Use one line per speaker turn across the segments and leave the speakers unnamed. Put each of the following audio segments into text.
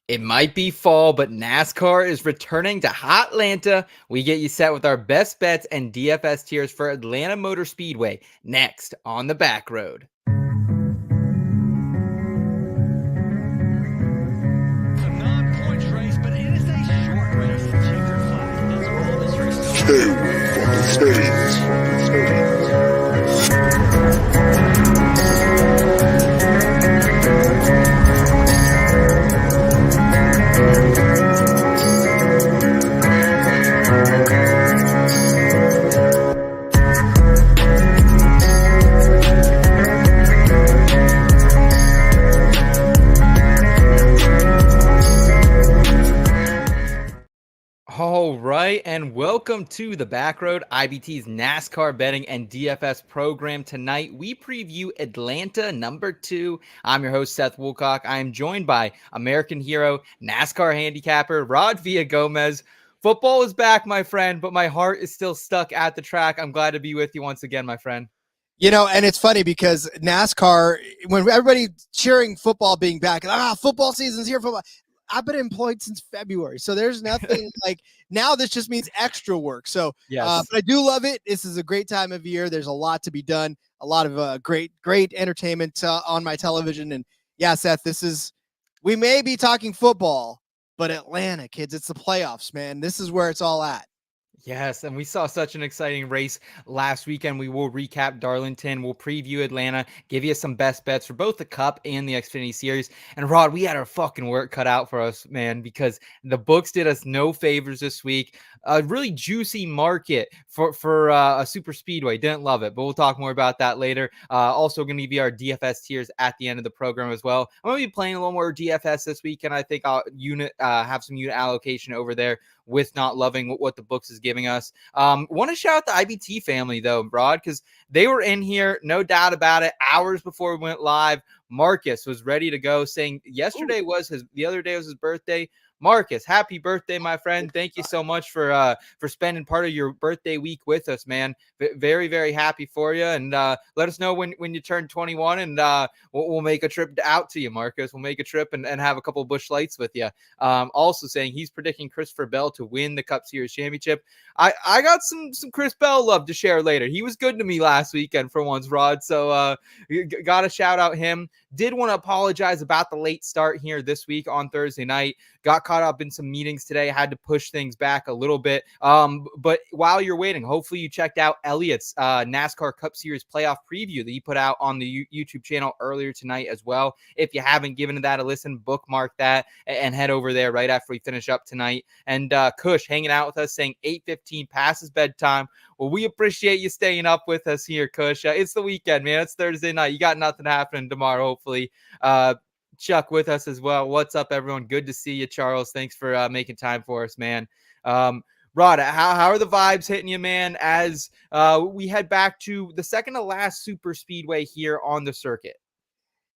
It might be fall, but NASCAR is returning to Hotlanta. We get you set with our best bets and DFS tiers for Atlanta Motor Speedway next on the Backroad.
It's a non-points race, but it is a short race. Checker flag. That's all this race is.
All right, and welcome to the Backroad, IBT's NASCAR betting and DFS program. Tonight, we preview Atlanta number 2. I'm your host, Seth Woolcock. I am joined by American hero, NASCAR handicapper, Rod Villagomez. Football is back, my friend, but my heart is still stuck at the track. I'm glad to be with you once again, my friend.
You know, and it's funny because NASCAR, when everybody cheering football being back, football season's here. I've been employed since February, so there's nothing like now. This just means extra work. So,
Yes.
but I do love it. This is a great time of year. There's a lot to be done. A lot of great entertainment on my television. And yeah, Seth, we may be talking football, but Atlanta, kids, it's the playoffs, man. This is where it's all at.
Yes, and we saw such an exciting race last weekend. We will recap Darlington. We'll preview Atlanta, give you some best bets for both the Cup and the Xfinity Series. And Rod, we had our fucking work cut out for us, man, because the books did us no favors this week. A really juicy market for a super speedway. Didn't love it, but we'll talk more about that later. Also going to give you our DFS tiers at the end of the program as well. I'm going to be playing a little more DFS this weekend. I think I'll have some unit allocation over there with not loving what the books is giving us. Want to shout out the IBT family, though, Rod, because they were in here, no doubt about it, hours before we went live. Marcus was ready to go, saying the other day was his birthday. Marcus, happy birthday, my friend. Thank you so much for spending part of your birthday week with us, man. Very, very happy for you. And let us know when you turn 21, and we'll make a trip out to you, Marcus. We'll make a trip and have a couple of Busch Lights with you. Also saying he's predicting Christopher Bell to win the Cup Series championship. I got some Chris Bell love to share later. He was good to me last weekend for once, Rod. So got to shout out him. Did want to apologize about the late start here this week on Thursday night. Got caught up in some meetings today. Had to push things back a little bit. But while you're waiting, hopefully you checked out Elliott's NASCAR Cup Series playoff preview that he put out on the YouTube channel earlier tonight as well. If you haven't given that a listen, bookmark that and head over there right after we finish up tonight. And Kush hanging out with us saying 8:15 past his bedtime. Well, we appreciate you staying up with us here, Kush. It's the weekend, man. It's Thursday night. You got nothing happening tomorrow, hopefully. Chuck with us as well. What's up, everyone? Good to see you, Charles. Thanks for making time for us, man. Rod, how are the vibes hitting you, man, as we head back to the second to last super speedway here on the circuit?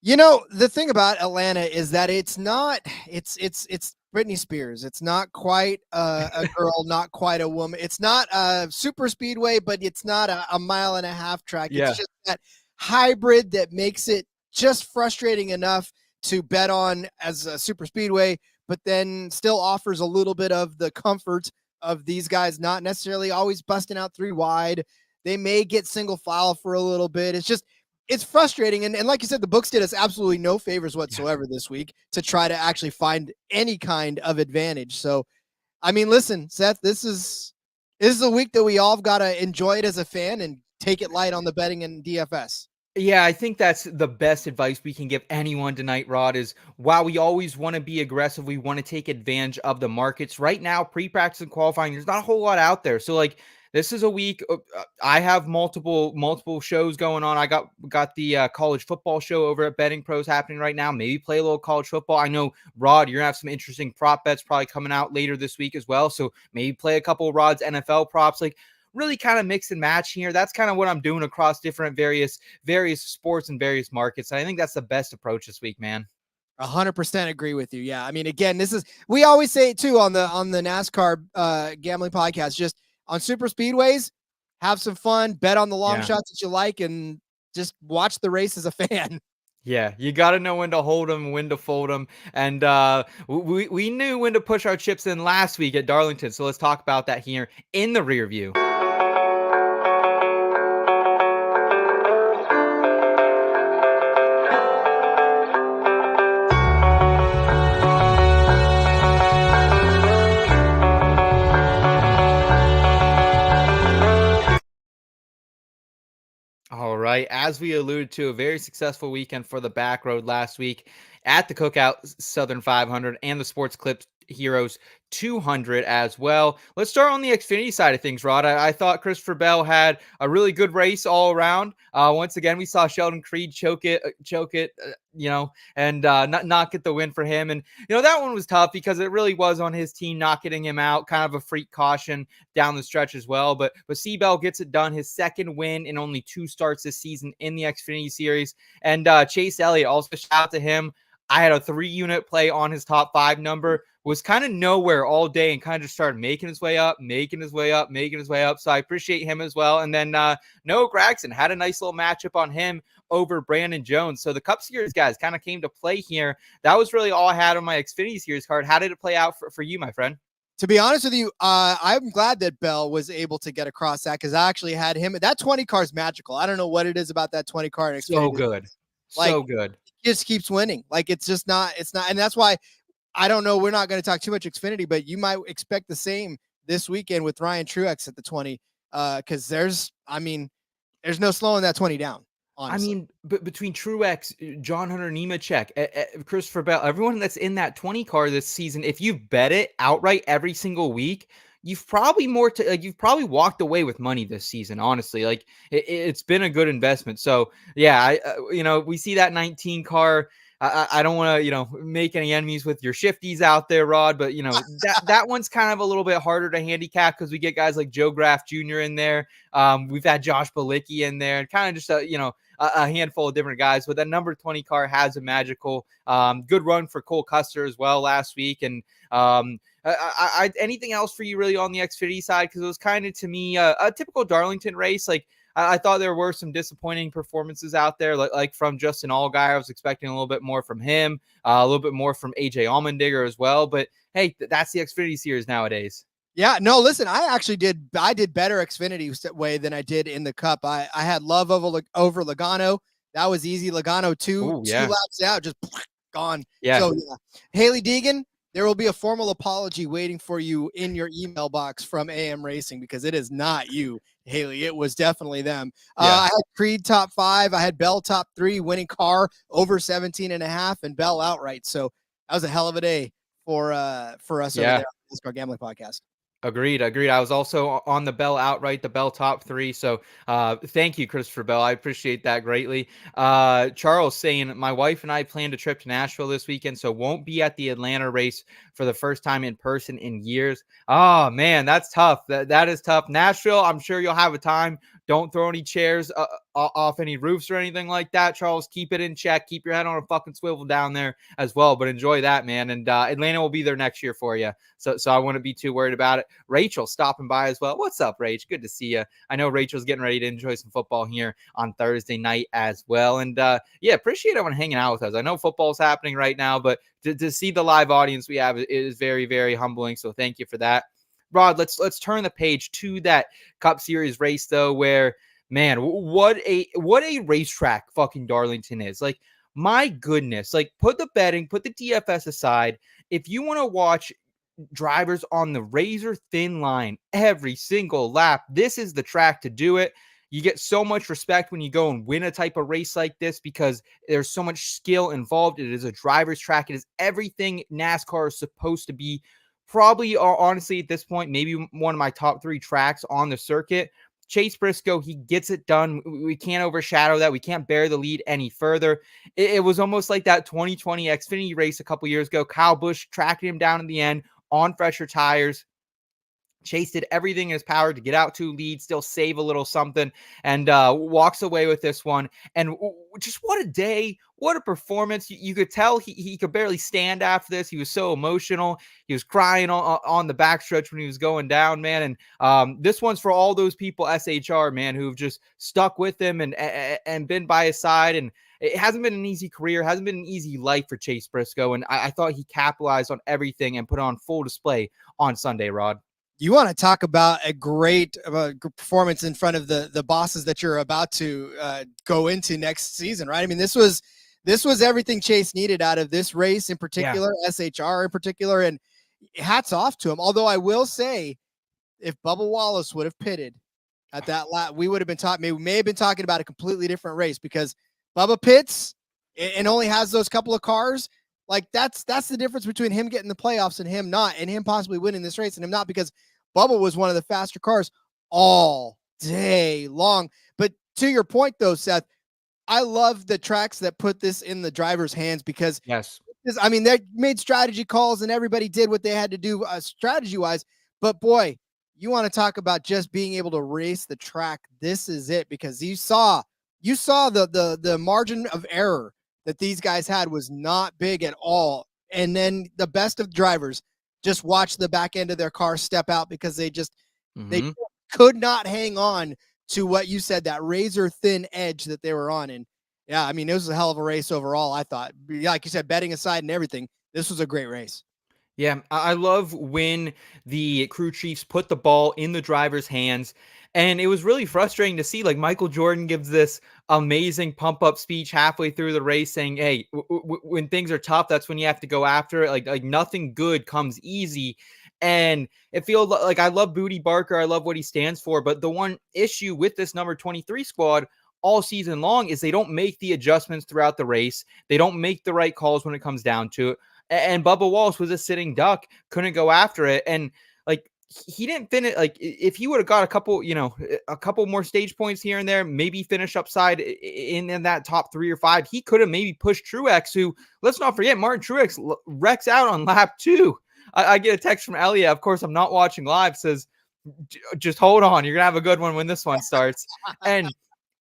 You know, the thing about Atlanta is that it's Britney Spears. It's not quite a girl, not quite a woman. It's not a super speedway, but it's not a mile and a half track.
Yeah.
It's just that hybrid that makes it just frustrating enough to bet on as a super speedway, but then still offers a little bit of the comfort of these guys not necessarily always busting out 3 wide. They may get single file for a little bit. It's frustrating. And like you said, the books did us absolutely no favors whatsoever this week to try to actually find any kind of advantage. So, I mean, listen, Seth, this is a week that we all got to enjoy it as a fan and take it light on the betting and DFS.
Yeah, I think that's the best advice we can give anyone tonight, Rod, is while we always want to be aggressive, we want to take advantage of the markets. Right now, pre-practice and qualifying, there's not a whole lot out there. So, this is a week. I have multiple shows going on. I got the college football show over at Betting Pros happening right now. Maybe play a little college football. I know, Rod, you're going to have some interesting prop bets probably coming out later this week as well. So maybe play a couple of Rod's NFL props. Really kind of mix and match here. That's kind of what I'm doing across different various sports and various markets. And I think that's the best approach this week, man.
100% agree with you. Yeah. I mean, again, we always say it too on the NASCAR gambling podcast, just on super speedways, have some fun, bet on the long shots that you like, and just watch the race as a fan.
Yeah, you got to know when to hold them, when to fold them. And we knew when to push our chips in last week at Darlington. So let's talk about that here in the rear view. All right. As we alluded to, a very successful weekend for the Backroad last week at the Cookout Southern 500 and the Sports Clips Heroes 200 as well. Let's start on the Xfinity side of things, Rod. I thought Christopher Bell had a really good race all around. Once again, we saw Sheldon Creed choke it, and not get the win for him. And that one was tough because it really was on his team not getting him out. Kind of a freak caution down the stretch as well. But C-Bell gets it done. His second win in only 2 starts this season in the Xfinity Series. And Chase Elliott, also shout out to him. I had a 3-unit play on his top 5 number, was kind of nowhere all day and kind of just started making his way up. So I appreciate him as well. And then Noah Gragson had a nice little matchup on him over Brandon Jones. So the Cup Series guys kind of came to play here. That was really all I had on my Xfinity Series card. How did it play out for you, my friend?
To be honest with you, I'm glad that Bell was able to get across that because I actually had him. That 20 car is magical. I don't know what it is about that 20 car.
So good. So good.
Just keeps winning. Like it's not, and that's why I don't know. We're not going to talk too much Xfinity, but you might expect the same this weekend with Ryan Truex at the 20. Cause there's no slowing that 20 down. Honestly.
But between Truex, John Hunter Nemechek, Christopher Bell, everyone that's in that 20 car this season, if you've bet it outright every single week, you've probably walked away with money this season. Honestly, like it's been a good investment. So yeah, we see that 19 car. I don't want to, make any enemies with your shifties out there, Rod, but that one's kind of a little bit harder to handicap because we get guys like Joe Graff Jr. in there. We've had Josh Balicki in there, and kind of just a handful of different guys. But that number 20 car has a magical, good run for Cole Custer as well last week. And anything else for you really on the Xfinity side? Because it was kind of, to me, a typical Darlington race. Like I thought there were some disappointing performances out there, like from Justin Allgaier. I was expecting a little bit more from him, a little bit more from AJ Allmendinger as well. But hey, that's the Xfinity Series nowadays.
Yeah, no, listen, I did better Xfinity way than I did in the Cup. I had Love over Logano. That was easy. Logano two laps out, just gone.
Yeah.
So yeah, Haley Deegan, there will be a formal apology waiting for you in your email box from AM Racing because it is not you, Haley. It was definitely them.
Yeah.
I had Creed top 5. I had Bell top 3, winning car over 17.5, and Bell outright. So that was a hell of a day for us over there on the NASCAR Gambling Podcast.
Agreed. I was also on the Bell outright, the Bell top 3. So thank you, Christopher Bell. I appreciate that greatly. Charles saying, my wife and I planned a trip to Nashville this weekend, so won't be at the Atlanta race for the first time in person in years. Oh, man, that's tough. That is tough. Nashville, I'm sure you'll have a time. Don't throw any chairs off any roofs or anything like that, Charles. Keep it in check. Keep your head on a fucking swivel down there as well. But enjoy that, man. And Atlanta will be there next year for you. So I wouldn't be too worried about it. Rachel stopping by as well. What's up, Rach? Good to see you. I know Rachel's getting ready to enjoy some football here on Thursday night as well. And appreciate everyone hanging out with us. I know football's happening right now, but to see the live audience we have is very, very humbling. So thank you for that. Rod, let's turn the page to that Cup Series race though, where, man, what a racetrack fucking Darlington is. Like, my goodness, like, put the betting, put the DFS aside. If you want to watch drivers on the razor thin line every single lap, this is the track to do it. You get so much respect when you go and win a type of race like this because there's so much skill involved. It is a driver's track. It is everything NASCAR is supposed to be. Probably, honestly, at this point, maybe one of my top 3 tracks on the circuit. Chase Briscoe, he gets it done. We can't overshadow that. We can't bear the lead any further. It was almost like that 2020 Xfinity race a couple years ago. Kyle Busch tracking him down in the end on fresher tires. Chase did everything in his power to get out to lead, still save a little something, and walks away with this one. And just what a day, what a performance. You could tell he could barely stand after this. He was so emotional. He was crying on the backstretch when he was going down, man. And this one's for all those people, SHR, man, who've just stuck with him and been by his side. it hasn't been an easy career, hasn't been an easy life for Chase Briscoe. And I thought he capitalized on everything and put it on full display on Sunday, Rod.
You want to talk about a great performance in front of the bosses that you're about to go into next season, right? I mean, this was everything Chase needed out of this race in particular, SHR in particular, and hats off to him. Although I will say, if Bubba Wallace would have pitted at that lap, we would have been talking. We may have been talking about a completely different race, because Bubba pits and only has those couple of cars. Like that's the difference between him getting the playoffs and him not, and him possibly winning this race and him not, because Bubba was one of the faster cars all day long. But to your point though, Seth, I love the tracks that put this in the driver's hands, because I mean, they made strategy calls and everybody did what they had to do strategy wise. But boy, you want to talk about just being able to race the track. This is it, because you saw the margin of error that these guys had was not big at all. And then the best of drivers just watch the back end of their car step out, because they could not hang on to what you said, that razor thin edge that they were on. And yeah, I mean, it was a hell of a race overall. I thought, like you said, betting aside and everything, this was a great race.
Yeah, I love when the crew chiefs put the ball in the driver's hands. And it was really frustrating to see, like, Michael Jordan gives this amazing pump up speech halfway through the race saying, hey, when things are tough, that's when you have to go after it. Like nothing good comes easy. And it feels like, I love Booty Barker. I love what he stands for. But the one issue with this number 23 squad all season long is they don't make the adjustments throughout the race. They don't make the right calls when it comes down to it. And Bubba Wallace was a sitting duck, couldn't go after it. And like, he didn't finish. Like, if he would have got a couple more stage points here and there, maybe finish upside in that top 3 or 5, he could have maybe pushed Truex, who, let's not forget, Martin Truex wrecks out on lap 2. I get a text from Elliott. Of course, I'm not watching live. Says, just hold on. You're going to have a good one when this one starts. And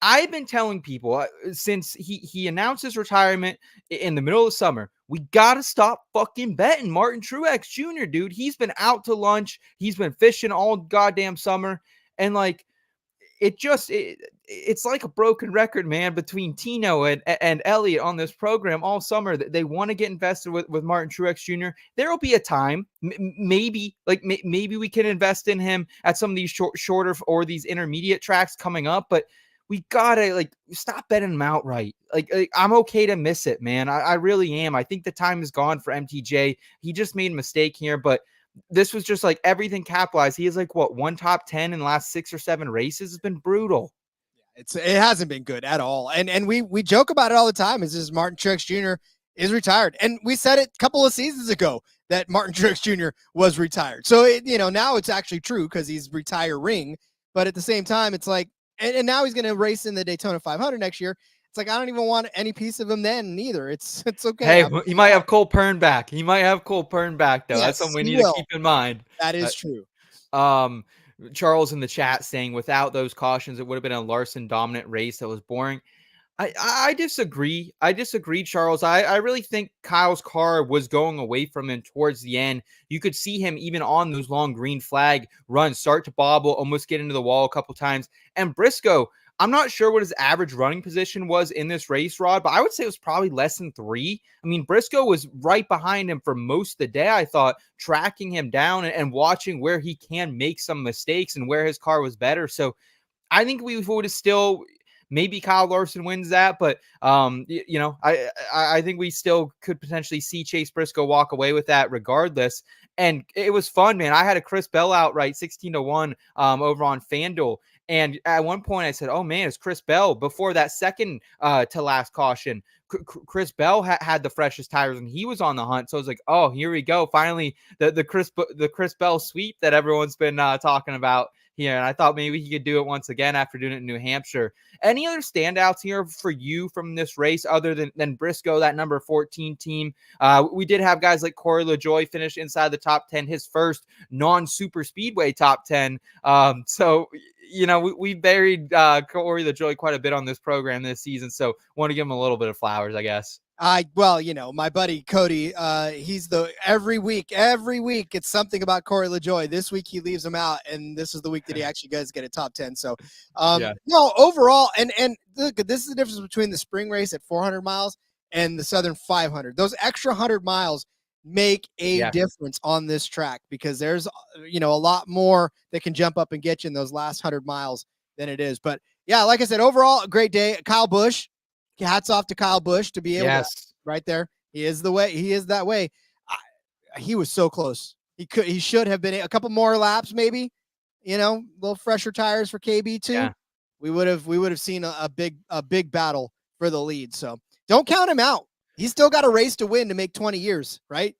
I've been telling people since he announced his retirement in the middle of the summer, we got to stop fucking betting Martin Truex Jr., dude. He's been out to lunch. He's been fishing all goddamn summer. And like, it's like a broken record, man, between Tino and Elliott on this program all summer. They want to get invested with Martin Truex Jr. There will be a time, maybe we can invest in him at some of these shorter or these intermediate tracks coming up, but we gotta stop betting him outright. Like I'm okay to miss it, man. I really am. I think the time is gone for MTJ. He just made a mistake here, but this was just like everything capitalized. He has one top 10 in the last 6 or 7 races. It's been brutal.
It hasn't been good at all. And we joke about it all the time. Is this Martin Truex Jr. is retired. And we said it a couple of seasons ago that Martin Truex Jr. was retired. So, now it's actually true because he's retiring. But at the same time, it's like, and now he's going to race in the Daytona 500 next year. It's like, I don't even want any piece of him then neither. It's okay.
Hey, he might have Cole Pern back. He might have Cole Pern back, though. Yes, that's something we need to keep in mind.
That is true.
Charles in the chat saying without those cautions, it would have been a Larson dominant race that was boring. I disagree. Charles. I really think Kyle's car was going away from him towards the end. You could see him even on those long green flag runs start to bobble, almost get into the wall a couple times. And Briscoe, I'm not sure what his average running position was in this race, Rod, but I would say it was probably less than 3. I mean, Briscoe was right behind him for most of the day, I thought, tracking him down and watching where he can make some mistakes and where his car was better. So I think we would have still... Maybe Kyle Larson wins that, but I think we still could potentially see Chase Briscoe walk away with that regardless. And it was fun, man. I had a Chris Bell outright 16-1 over on FanDuel. And at one point I said, oh man, it's Chris Bell before that second to last caution. Chris Bell had the freshest tires and he was on the hunt. So I was like, oh, here we go. Finally, the Chris Bell sweep that everyone's been talking about here. And I thought maybe he could do it once again after doing it in New Hampshire. Any other standouts here for you from this race other than Briscoe, that number 14 team? We did have guys like Corey LaJoie finish inside the top 10, his first non-super speedway top 10. So, we buried Corey LaJoie quite a bit on this program this season. So want to give him a little bit of flowers, I guess.
Well, my buddy Cody, he's every week it's something about Corey LaJoie. This week he leaves him out, and this is the week that he actually does get a top 10. So,
Yeah.
no, overall, and look, this is the difference between the spring race at 400 miles and the Southern 500. Those extra 100 miles make a difference on this track because there's, a lot more that can jump up and get you in those last 100 miles than it is. But yeah, like I said, overall, a great day. Kyle Busch. Hats off to Kyle Busch to be able to right there. He is that way. He was so close. He should have been a couple more laps, maybe, a little fresher tires for KB too. Yeah. We would have seen a big battle for the lead. So don't count him out. He's still got a race to win to make 20 years, right?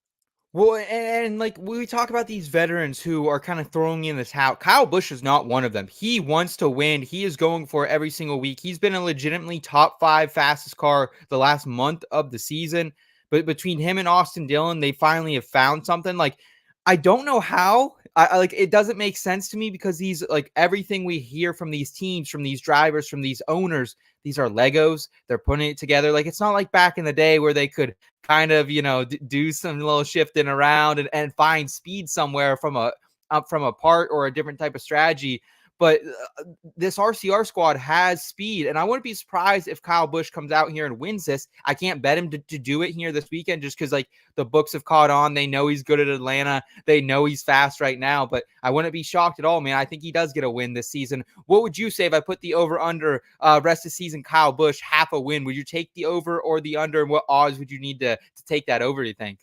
Well, and like we talk about these veterans who are kind of throwing in the towel. Kyle Busch is not one of them. He wants to win. He is going for it every single week. He's been a legitimately top 5 fastest car the last month of the season. But between him and Austin Dillon, they finally have found something. Like, I don't know how. I like it doesn't make sense to me because these like everything we hear from these teams, from these drivers, from these owners, these are Legos. They're putting it together. Like, it's not like back in the day where they could kind of, do some little shifting around and find speed somewhere from a part or a different type of strategy. But this RCR squad has speed, and I wouldn't be surprised if Kyle Busch comes out here and wins this. I can't bet him to do it here this weekend just because, like, the books have caught on. They know he's good at Atlanta. They know he's fast right now, but I wouldn't be shocked at all, man. I think he does get a win this season. What would you say if I put the over-under rest of the season Kyle Busch half a win? Would you take the over or the under, and what odds would you need to take that over, do you think?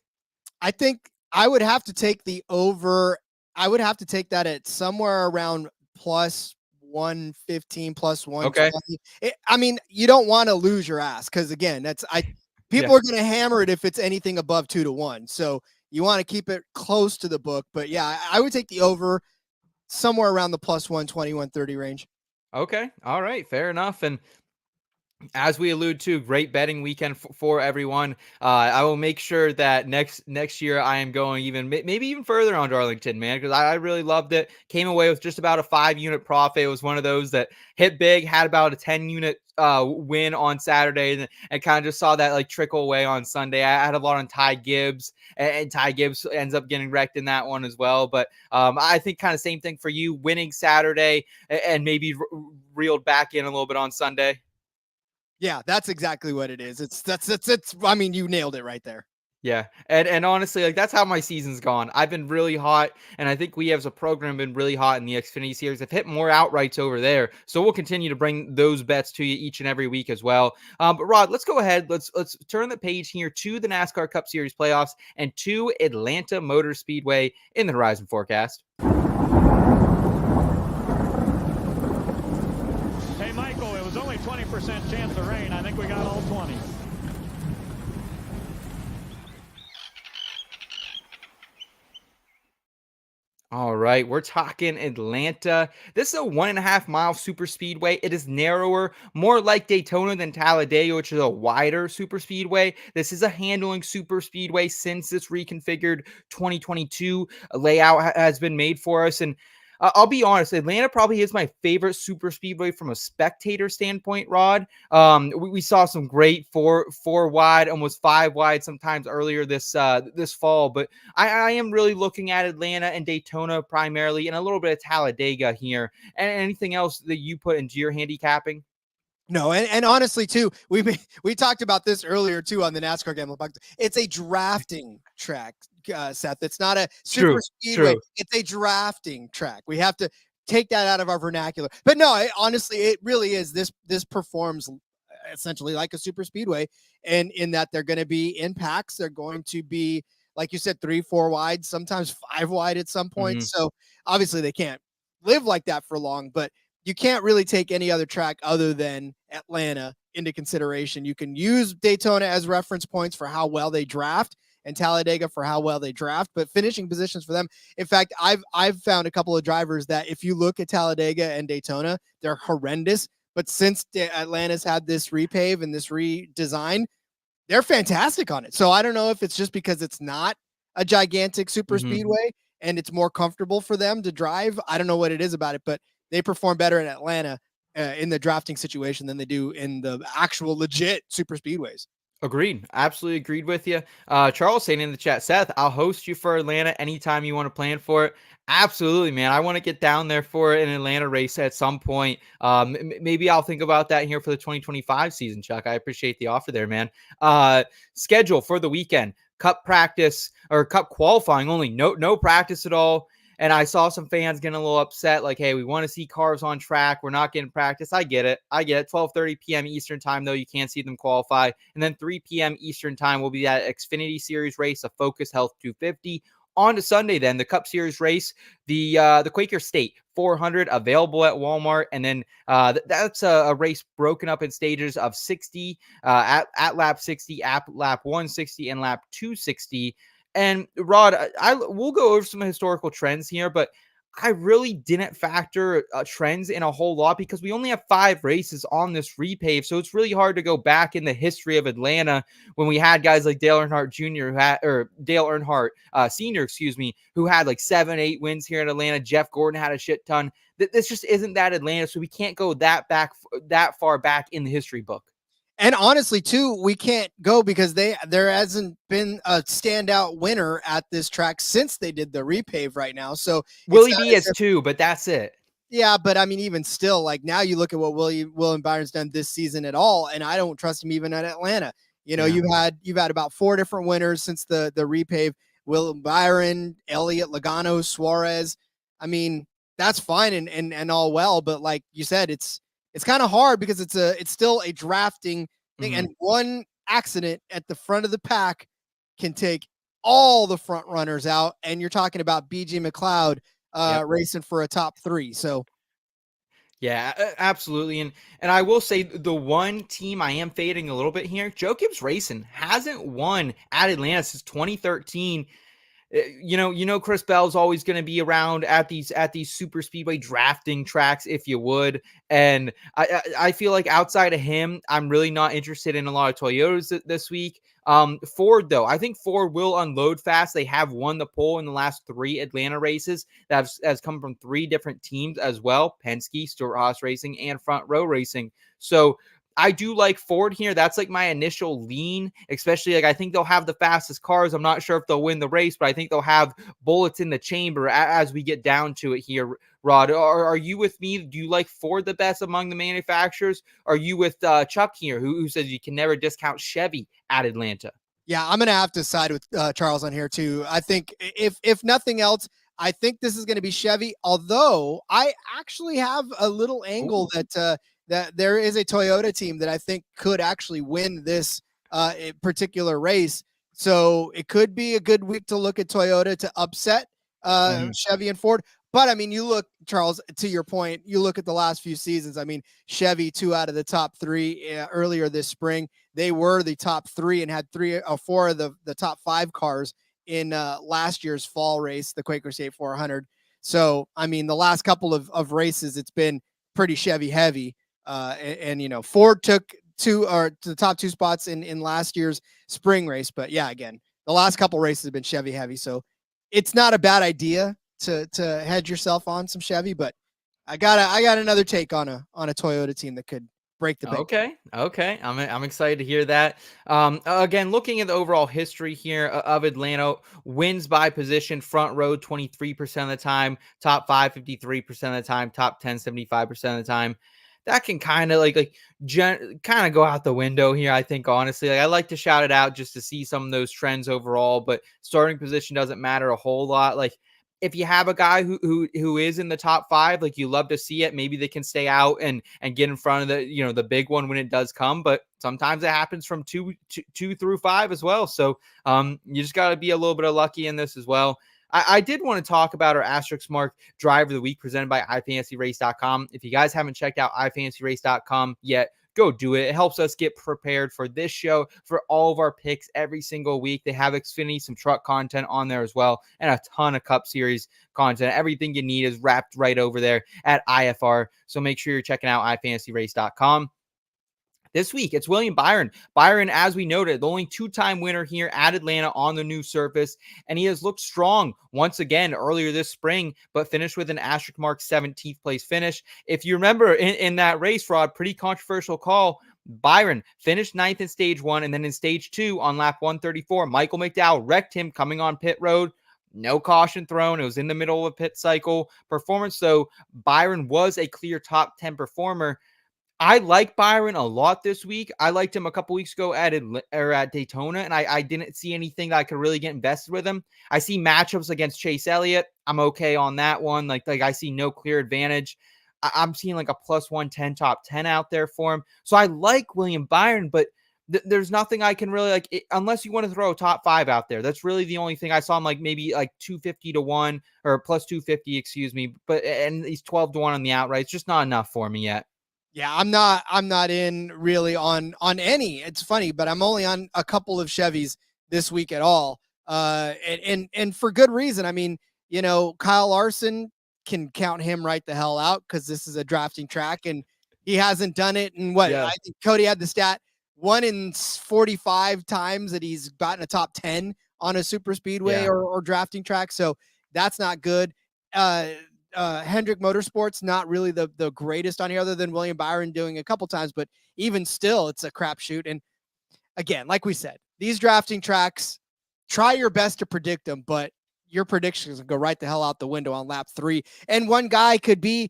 I think I would have to take the over. I would have to take that at somewhere around plus 115, plus 120. Okay. I mean, you don't want to lose your ass because, again, people are going to hammer it if it's anything above 2-1. So you want to keep it close to the book. But yeah, I would take the over somewhere around the plus 120, 130 range.
Okay. All right. Fair enough. And as we allude to, great betting weekend for everyone. I will make sure that next year I am going maybe even further on Darlington, man, because I really loved it. Came away with just about a 5-unit profit. It was one of those that hit big, had about a 10-unit win on Saturday, and kind of just saw that like trickle away on Sunday. I had a lot on Ty Gibbs, and Ty Gibbs ends up getting wrecked in that one as well. But I think kind of same thing for you, winning Saturday and maybe reeled back in a little bit on Sunday.
Yeah, that's exactly what it is. It's I mean, you nailed it right there.
Yeah. And honestly, like, that's how my season's gone. I've been really hot, and I think we as a program been really hot in the Xfinity series. I've hit more outrights over there. So we'll continue to bring those bets to you each and every week as well. But Rod, let's go ahead. Let's turn the page here to the NASCAR Cup Series playoffs and to Atlanta Motor Speedway in the Horizon forecast.
Hey, Michael, it was only 20% chance of rain. I think we got all 20.
All right, we're talking Atlanta. This is a 1.5-mile super speedway. It is narrower, more like Daytona than Talladega, which is a wider super speedway. This is a handling super speedway since this reconfigured 2022 layout has been made for us. And I'll be honest, Atlanta probably is my favorite super speedway from a spectator standpoint, Rod. We saw some great four wide, almost 5 wide sometimes earlier this fall, but I am really looking at Atlanta and Daytona primarily, and a little bit of Talladega here. And anything else that you put into your handicapping?
No, and honestly too, we talked about this earlier too on the NASCAR Gamble. It's a drafting track, Seth. It's not a super speedway. True. It's a drafting track. We have to take that out of our vernacular. But no, honestly, it really is. This performs essentially like a super speedway, and in that they're going to be in packs. They're going to be, like you said, 3-4 wide, sometimes 5 wide at some point. Mm-hmm. So obviously they can't live like that for long, but you can't really take any other track other than Atlanta into consideration. You can use Daytona as reference points for how well they draft, and Talladega for how well they draft, but finishing positions for them. In fact, I've found a couple of drivers that if you look at Talladega and Daytona, they're horrendous. But since Atlanta's had this repave and this redesign, they're fantastic on it. So I don't know if it's just because it's not a gigantic super speedway and it's more comfortable for them to drive. I don't know what it is about it, but they perform better in Atlanta in the drafting situation than they do in the actual legit super speedways.
Agreed. Absolutely agreed with you. Charles saying in the chat, Seth, I'll host you for Atlanta anytime you want to plan for it. Absolutely, man. I want to get down there for an Atlanta race at some point. Maybe I'll think about that here for the 2025 season, Chuck. I appreciate the offer there, man. Schedule for the weekend. Cup practice or cup qualifying only. No practice at all. And I saw some fans getting a little upset, like, hey, we want to see cars on track. We're not getting practice. I get it. 12:30 p.m. Eastern time, though. You can't see them qualify. And then 3 p.m. Eastern time will be that Xfinity Series race, a Focus Health 250. On to Sunday, then, the Cup Series race, the Quaker State 400 available at Walmart. And then that's a race broken up in stages of 60 at lap 60, at lap 160, and lap 260. And Rod, we'll go over some historical trends here, but I really didn't factor trends in a whole lot because we only have 5 races on this repave. So it's really hard to go back in the history of Atlanta when we had guys like Dale Earnhardt Jr. Dale Earnhardt Sr., who had like 7-8 wins here in Atlanta. Jeff Gordon had a shit ton. This just isn't that Atlanta. So we can't go that far back in the history book.
And honestly, too, we can't go because there hasn't been a standout winner at this track since they did the repave right now. So
Willie B is 2, but that's it.
Yeah, but I mean, even still, like now you look at what William Byron's done this season at all, and I don't trust him even at Atlanta. You know,
Yeah.
you've had about 4 different winners since the repave. William Byron, Elliott, Logano, Suarez. I mean, that's fine and all well, but like you said, it's kind of hard because it's still a drafting thing, and one accident at the front of the pack can take all the front runners out, and you're talking about BG McLeod racing for a top 3. So
yeah, absolutely. And I will say the one team I am fading a little bit here, Joe Gibbs Racing hasn't won at Atlanta since 2013. Chris Bell's always going to be around at these super speedway drafting tracks, if you would. And I feel like outside of him, I'm really not interested in a lot of Toyotas this week. Ford, though, I think Ford will unload fast. They have won the pole in the last 3 Atlanta races that has come from 3 different teams as well: Penske, Stewart-Haas Racing, and Front Row Racing. So I do like Ford here. That's like my initial lean, especially like I think they'll have the fastest cars. I'm not sure if they'll win the race, but I think they'll have bullets in the chamber as we get down to it here. Rod, are you with me? Do you like Ford the best among the manufacturers? Are you with Chuck here, who says you can never discount Chevy at Atlanta?
Yeah, I'm going to have to side with Charles on here too. I think if nothing else, I think this is going to be Chevy, although I actually have a little angle that there is a Toyota team that I think could actually win this particular race. So it could be a good week to look at Toyota to upset Chevy and Ford. But I mean, you look, Charles, to your point, you look at the last few seasons. I mean, Chevy 2 out of the top 3 earlier this spring. They were the top 3 and had 4 of the top 5 cars in last year's fall race, the Quaker State 400. So, I mean, the last couple of races, it's been pretty Chevy heavy. And Ford took to the top 2 spots in last year's spring race. But yeah, again, the last couple races have been Chevy heavy. So it's not a bad idea to hedge yourself on some Chevy, but I got another take on a Toyota team that could break the bank.
Okay. I'm excited to hear that. Again, looking at the overall history here of Atlanta, wins by position: front row 23% of the time, top 5 53% of the time, top 10 75% of the time. That can kind of kind of go out the window here, I think, honestly. I like to shout it out just to see some of those trends overall, but starting position doesn't matter a whole lot. Like, if you have a guy who is in the top 5, like, you love to see it. Maybe they can stay out and get in front of the big one when it does come. But sometimes it happens from two through 5 as well. So you just got to be a little bit of lucky in this as well. I did want to talk about our Asterisk Mark Driver of the Week presented by iFantasyRace.com. If you guys haven't checked out iFantasyRace.com yet, go do it. It helps us get prepared for this show, for all of our picks every single week. They have Xfinity, some truck content on there as well, and a ton of Cup Series content. Everything you need is wrapped right over there at IFR. So make sure you're checking out iFantasyRace.com. This week, it's William Byron. Byron, as we noted, the only 2-time winner here at Atlanta on the new surface, and he has looked strong once again earlier this spring, but finished with an Asterisk Mark 17th place finish. If you remember in that race, Rod, pretty controversial call. Byron finished ninth in stage 1, and then in stage 2 on lap 134, Michael McDowell wrecked him coming on pit road. No caution thrown. It was in the middle of a pit cycle performance. So Byron was a clear top 10 performer. I like Byron a lot this week. I liked him a couple weeks ago at Daytona, and I didn't see anything that I could really get invested with him. I see matchups against Chase Elliott. I'm okay on that one. Like I see no clear advantage. I'm seeing like a plus 110 top 10 out there for him. So I like William Byron, but there's nothing I can really unless you want to throw a top 5 out there. That's really the only thing I saw him like maybe like 250 to 1 or plus 250, excuse me. But and he's 12 to 1 on the outright. It's just not enough for me yet.
Yeah, I'm not in really on any. It's funny, but I'm only on a couple of Chevys this week at all. And for good reason. I mean, Kyle Larson, can count him right the hell out because this is a drafting track and he hasn't done it. And I think Cody had the stat 1 in 45 times that he's gotten a top 10 on a super speedway or drafting track. So that's not good. Hendrick Motorsports, not really the greatest on here other than William Byron doing a couple times, but even still it's a crapshoot. And again, like we said, these drafting tracks, try your best to predict them, but your predictions go right the hell out the window on lap 3. And one guy could be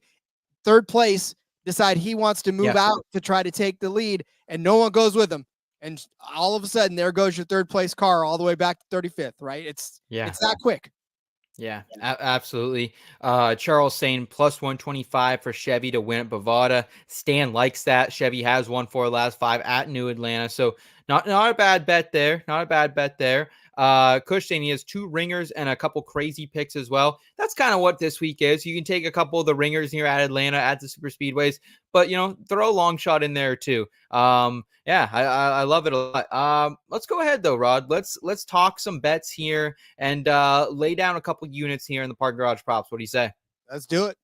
third place, decide he wants to move out to try to take the lead, and no one goes with him. And all of a sudden, there goes your third place car all the way back to 35th, right? It's that quick.
Yeah, absolutely. Charles saying plus 125 for Chevy to win at Bovada. Stan likes that. Chevy has won 4 of the last 5 at New Atlanta. So not a bad bet there. Not a bad bet there. Kush saying he has 2 ringers and a couple crazy picks as well. That's kind of what this week is. You can take a couple of the ringers here at Atlanta at the super speedways, but throw a long shot in there too. I love it a lot. Let's go ahead though, Rod. Let's talk some bets here and lay down a couple units here in the Park Garage props. What do you say?
Let's do it.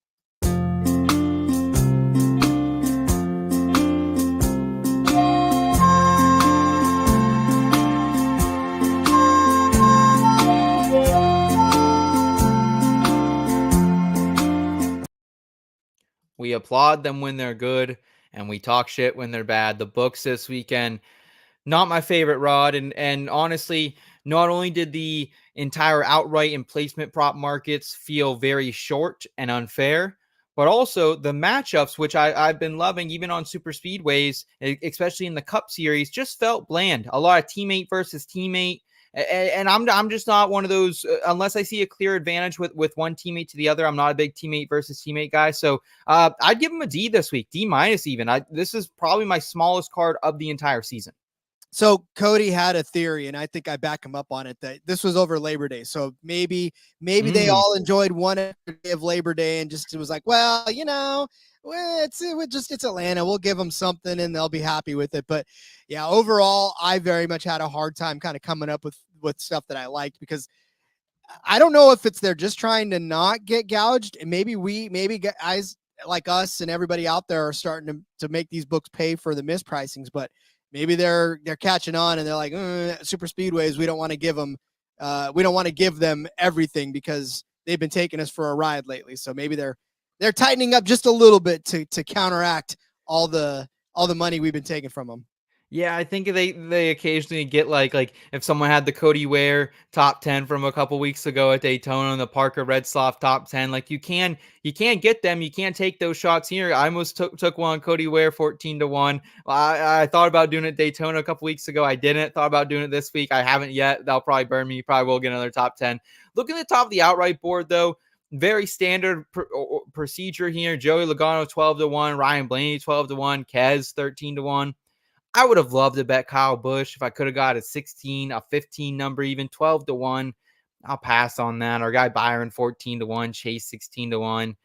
We applaud them when they're good, and we talk shit when they're bad. The books this weekend, not my favorite, Rod. And honestly, not only did the entire outright and placement prop markets feel very short and unfair, but also the matchups, which I've been loving even on super speedways, especially in the Cup Series, just felt bland. A lot of teammate versus teammate. And I'm just not one of those, unless I see a clear advantage with one teammate to the other. I'm not a big teammate versus teammate guy. So I'd give him a D this week, D- even. This is probably my smallest card of the entire season.
So Cody had a theory, and I think I back him up on it, that this was over Labor Day. So maybe they all enjoyed one day of Labor Day and just it was like, well, it's Atlanta. We'll give them something and they'll be happy with it. But yeah, overall, I very much had a hard time kind of coming up with stuff that I liked, because I don't know if they're just trying to not get gouged. And maybe guys like us and everybody out there are starting to make these books pay for the mispricings, but maybe they're catching on and they're like, super speedways, we don't want to give them, everything because they've been taking us for a ride lately. So maybe they're tightening up just a little bit to counteract all the money we've been taking from them.
Yeah, I think they occasionally get like if someone had the Cody Ware top 10 from a couple weeks ago at Daytona and the Parker Redsloff top 10, like you can't get them. You can't take those shots here. I almost took one on Cody Ware 14 to 1. I thought about doing it at Daytona a couple weeks ago. I didn't. Thought about doing it this week. I haven't yet. That'll probably burn me. Probably will get another top 10. Looking at the top of the outright board though, very standard procedure here. Joey Logano 12 to 1, Ryan Blaney 12 to 1, Kez 13 to 1. I would have loved to bet Kyle Busch if I could have got a 16, a 15 number, even 12 to 1. I'll pass on that. Our guy Byron 14 to 1, Chase 16 to 1.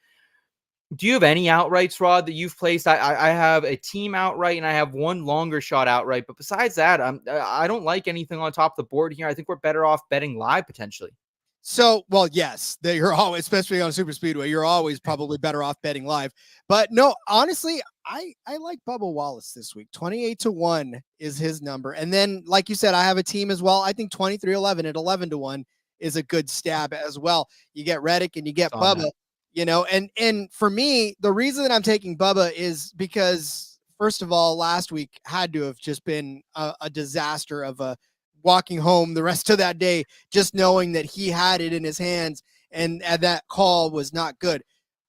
Do you have any outrights, Rod, that you've placed? I have a team outright and I have one longer shot outright. But besides that, I don't like anything on top of the board here. I think we're better off betting live potentially.
So, well, yes, you're always, especially on super speedway, you're always probably better off betting live. But no, honestly, I like Bubba Wallace this week. 28 to 1 is his number. And then, like you said, I have a team as well. I think 23-11 at 11 to 1 is a good stab as well. You get Reddick and you get Bubba, and for me, the reason that I'm taking Bubba is because first of all, last week had to have just been a disaster of a walking home the rest of that day, just knowing that he had it in his hands and that call was not good.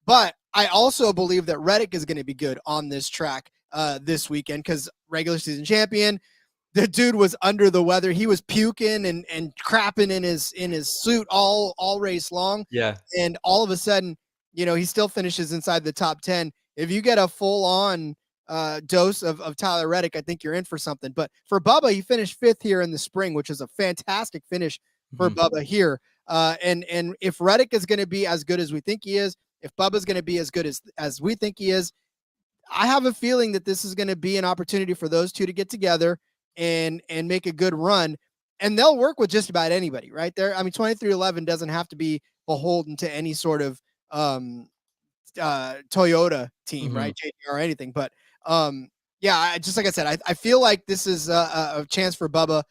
But I also believe that Reddick is going to be good on this track this weekend because regular season champion. The dude was under the weather. He was puking and crapping in his suit all race long.
Yeah.
And all of a sudden, he still finishes inside the top 10. If you get a full on dose of Tyler Reddick, I think you're in for something. But for Bubba, he finished 5th here in the spring, which is a fantastic finish for Bubba here. And if Reddick is going to be as good as we think he is, if Bubba's going to be as good as we think he is, I have a feeling that this is going to be an opportunity for those two to get together and make a good run. And they'll work with just about anybody right there. I mean, 2311 doesn't have to be beholden to any sort of Toyota team, right? JDR or anything. But yeah, just like I said, I feel like this is a chance for Bubba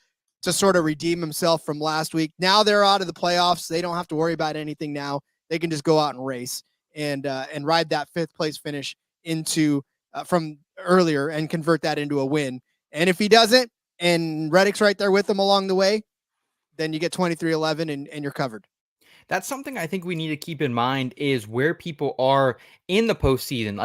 to sort of redeem himself from last week. Now they're out of the playoffs. They don't have to worry about anything now. They can just go out and race and ride that 5th place finish into from earlier and convert that into a win. And if he doesn't, and Reddick's right there with him along the way, then you get 2311 and you're covered.
That's something I think we need to keep in mind is where people are in the postseason.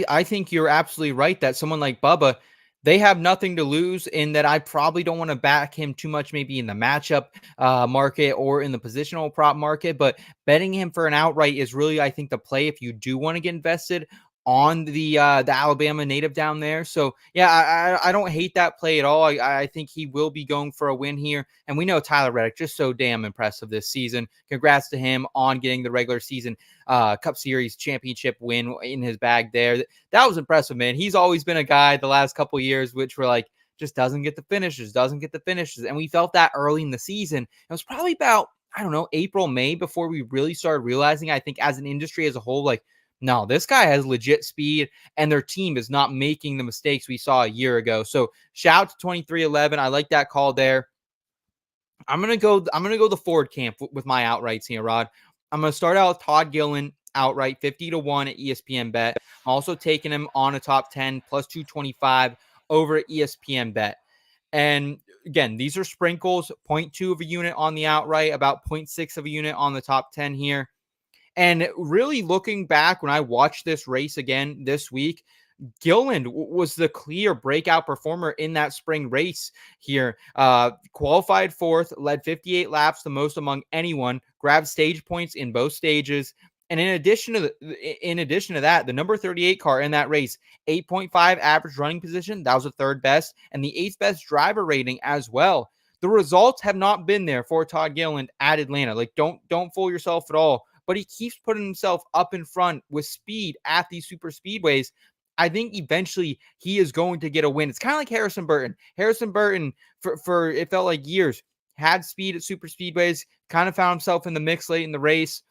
I think you're absolutely right that someone like Bubba, they have nothing to lose in that. I probably don't want to back him too much, maybe in the matchup market or in the positional prop market, but betting him for an outright is really, I think, the play if you do want to get invested on the Alabama native down there. So yeah, I don't hate that play at all. I think he will be going for a win here. And we know Tyler Reddick just so damn impressive this season. Congrats to him on getting the regular season Cup Series championship win in his bag there. That was impressive, man. He's always been a guy the last couple of years, which were like, just doesn't get the finishes. And we felt that early in the season. It was probably about, I don't know, April, May before we really started realizing, I think as an industry as a whole, like, no, this guy has legit speed and their team is not making the mistakes we saw a year ago. So shout out to 2311. I like that call there. I'm going to go the Ford camp with my outrights here, Rod. I'm going to start out with Todd Gillen outright 50-1 at ESPN Bet. I'm also taking him on a top 10 plus 225 over at ESPN Bet. And again, these are sprinkles, 0.2 of a unit on the outright, about 0.6 of a unit on the top 10 here. And really looking back when I watched this race again this week, Gilland was the clear breakout performer in that spring race here. Qualified 4th, led 58 laps, the most among anyone, grabbed stage points in both stages. And in addition to that, the number 38 car in that race, 8.5 average running position, that was the 3rd best, and the 8th best driver rating as well. The results have not been there for Todd Gilland at Atlanta. Like, don't fool yourself at all. But he keeps putting himself up in front with speed at these super speedways. I think eventually he is going to get a win. It's kind of like Harrison Burton. Harrison Burton, for it felt like years, had speed at super speedways, kind of found himself in the mix late in the race.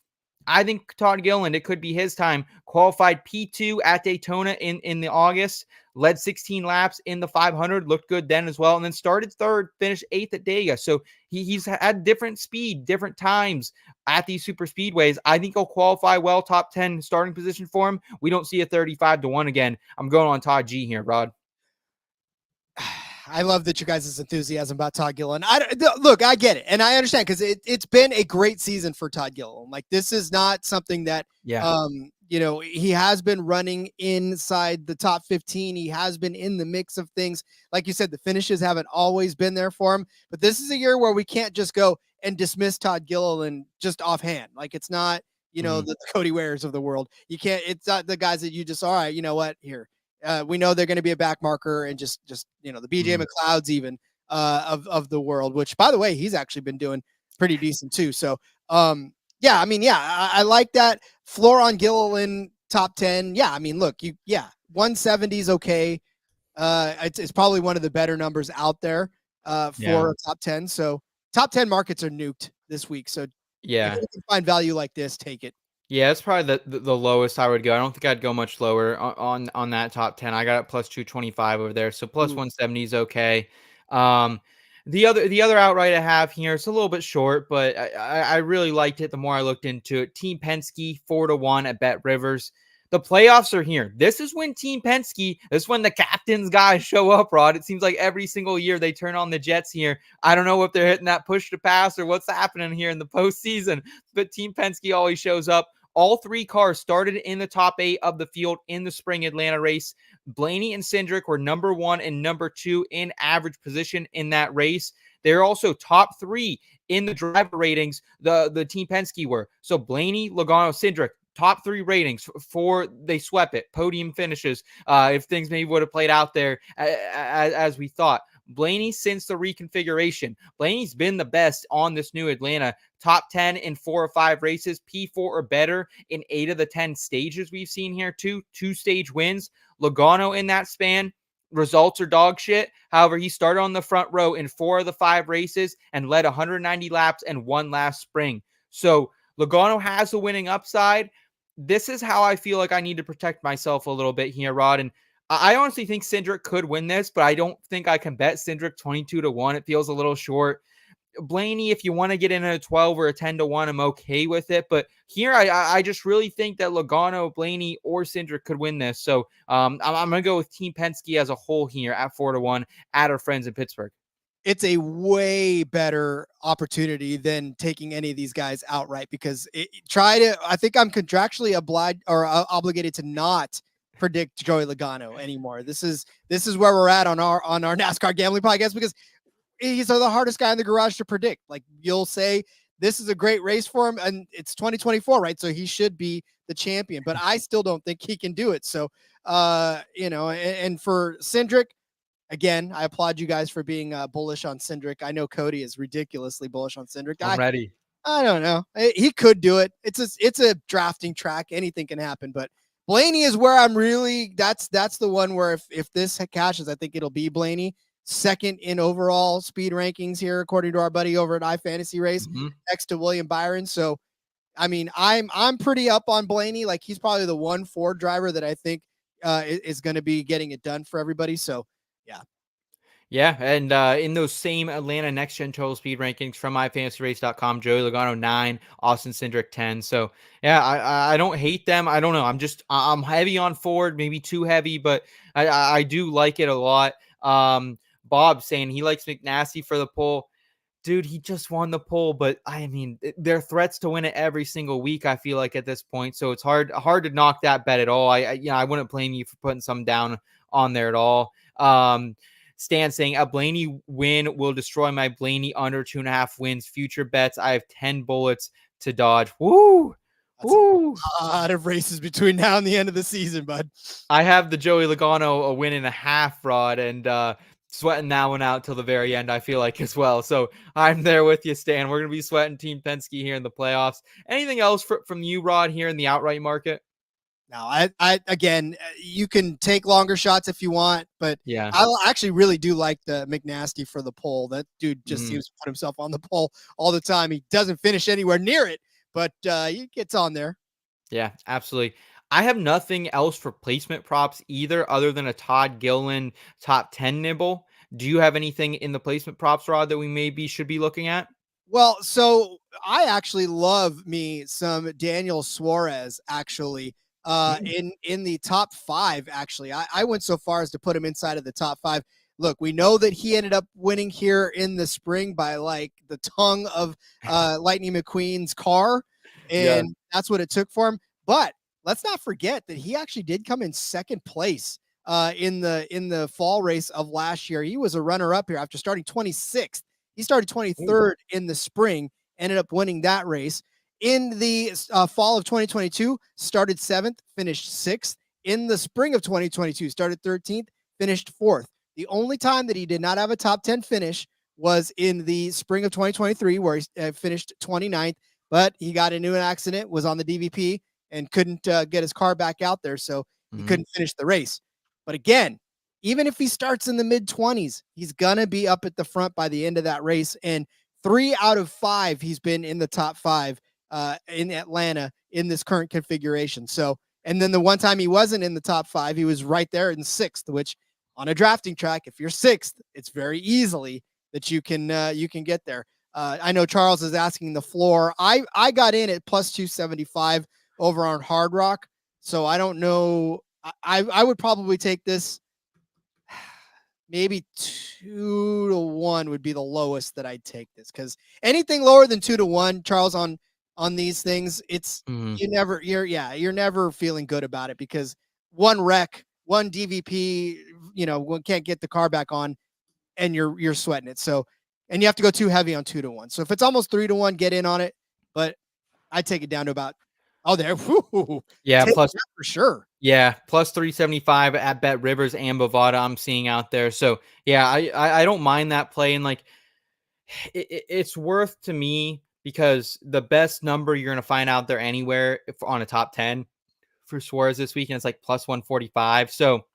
I think Todd Gilland, it could be his time. Qualified P2 at Daytona in the August, led 16 laps in the 500, looked good then as well, and then started 3rd, finished 8th at Dega. So he's had different speed, different times at these super speedways. I think he'll qualify well, top 10 starting position for him. We don't see a 35-1 again. I'm going on Todd G here, Rod.
I love that you guys' enthusiasm about Todd Gilliland. Look, I get it. And I understand because it's been a great season for Todd Gilliland. Like, this is not something that, he has been running inside the top 15. He has been in the mix of things. Like you said, the finishes haven't always been there for him. But this is a year where we can't just go and dismiss Todd Gilliland just offhand. Like, it's not, the Cody Wares of the world. You can't, it's not the guys that you just, all right, you know what, here. We know they're going to be a back marker and just the BJ McLeods even of the world, which, by the way, he's actually been doing pretty decent too. So, I like that floor on Gilliland top 10. Yeah. I mean, look, 170 is okay. It's probably one of the better numbers out there for a top 10. So top 10 markets are nuked this week. So if you can find value like this, take it.
Yeah, it's probably the lowest I would go. I don't think I'd go much lower on that top 10. I got it plus 225 over there, so plus 170 is okay. The other outright I have here, it's a little bit short, but I really liked it the more I looked into it. Team Penske 4-1 at Bet Rivers. The playoffs are here. This is when Team Penske, this is when the captain's guys show up, Rod. It seems like every single year they turn on the jets here. I don't know if they're hitting that push to pass or what's happening here in the postseason, but Team Penske always shows up. All three cars started in the top 8 of the field in the spring Atlanta race. Blaney and Cindric were number 1 and number 2 in average position in that race. They're also top 3 in the driver ratings, the Team Penske were. So Blaney, Logano, Cindric, top 3 ratings for they swept it. Podium finishes. If things maybe would have played out there as we thought. Blaney, since the reconfiguration, Blaney's been the best on this new Atlanta. Top 10 in 4 or 5 races, P4 or better in 8 of the 10 stages we've seen here. Two stage wins. Logano in that span. Results are dog shit. However, he started on the front row in 4 of the 5 races and led 190 laps and won last spring. So Logano has a winning upside. This is how I feel like I need to protect myself a little bit here, Rod. And I honestly think Cindric could win this, but I don't think I can bet Cindric 22-1. It feels a little short. Blaney, if you want to get in a 12 or a 10-1, I'm okay with it. But here, I just really think that Logano, Blaney, or Cindric could win this. So I'm going to go with Team Penske as a whole here at 4-1 at our friends in Pittsburgh.
It's a way better opportunity than taking any of these guys outright, because I think I'm contractually obliged or obligated to not predict Joey Logano anymore. This is where we're at on our NASCAR gambling podcast, because he's the hardest guy in the garage to predict. Like, you'll say this is a great race for him and it's 2024, right? So he should be the champion, but I still don't think he can do it. So, and for Cindric, again, I applaud you guys for being bullish on Cindric. I know Cody is ridiculously bullish on Cindric.
I'm ready.
I don't know. He could do it. It's a drafting track. Anything can happen, but Blaney is where I'm really, that's the one where if this cashes, I think it'll be Blaney. Second in overall speed rankings here, according to our buddy over at iFantasy Race, next to William Byron. So, I mean, I'm pretty up on Blaney. Like, he's probably the one Ford driver that I think is going to be getting it done for everybody. So, yeah.
Yeah, and in those same Atlanta Next Gen Total Speed rankings from iFantasyRace.com, Joey Logano 9, Austin Cindric 10. So, yeah, I don't hate them. I don't know. I'm heavy on Ford, maybe too heavy, but I do like it a lot. Bob saying he likes McNasty for the pole. Dude, he just won the pole, but I mean, they're threats to win it every single week, I feel like, at this point. So it's hard to knock that bet at all. I wouldn't blame you for putting some down on there at all. Stan saying a Blaney win will destroy my Blaney under 2.5 wins future bets. I have 10 bullets to dodge. Woo!
That's a lot of races between now and the end of the season, bud.
I have the Joey Logano a win and a half, Rod, and sweating that one out till the very end, I feel like, as well. So I'm there with you, Stan. We're going to be sweating Team Penske here in the playoffs. Anything else from you, Rod, here in the outright market?
No, I again, you can take longer shots if you want, but
yeah,
I actually really do like the McNasty for the pole. That dude just seems to put himself on the pole all the time. He doesn't finish anywhere near it, but he gets on there.
Yeah, absolutely. I have nothing else for placement props either, other than a Todd Gilliland top 10 nibble. Do you have anything in the placement props, Rod, that we should be looking at?
Well, so I actually love me some Daniel Suarez, actually. In the top 5, actually. I went so far as to put him inside of the top 5. Look, we know that he ended up winning here in the spring by like the tongue of Lightning McQueen's car, and that's what it took for him. But let's not forget that he actually did come in second place in the fall race of last year. He was a runner-up here after starting 26th. He started 23rd in the spring, ended up winning that race. In the fall of 2022, started 7th, finished 6th. In the spring of 2022, started 13th, finished 4th. The only time that he did not have a top 10 finish was in the spring of 2023, where he finished 29th, but he got into an accident, was on the DVP, and couldn't get his car back out there, so he couldn't finish the race. But again, even if he starts in the mid-20s, he's going to be up at the front by the end of that race, and 3 out of 5, he's been in the top 5 in Atlanta in this current configuration. So, and then the one time he wasn't in the top 5, he was right there in 6th, which on a drafting track, if you're 6th, it's very easily that you can get there. I know Charles is asking the floor. I got in at plus 275 over on Hard Rock. So I don't know. I would probably take this. Maybe 2-1 would be the lowest that I'd take this, because anything lower than 2-1, Charles, on these things, it's
Mhm.
you're never feeling good about it, because one wreck, one DVP, can't get the car back on, and you're sweating it. So, and you have to go too heavy on 2-1. So if it's almost 3-1, get in on it. But I take it down to about, oh, there, whoo,
Yeah,
take
plus
that for sure.
yeah, plus 375 at Bet Rivers and Bovada I'm seeing out there. So, yeah, I don't mind that play, and like it's worth to me because the best number you're going to find out there anywhere if on a top 10 for Suarez this weekend is like plus 145. So,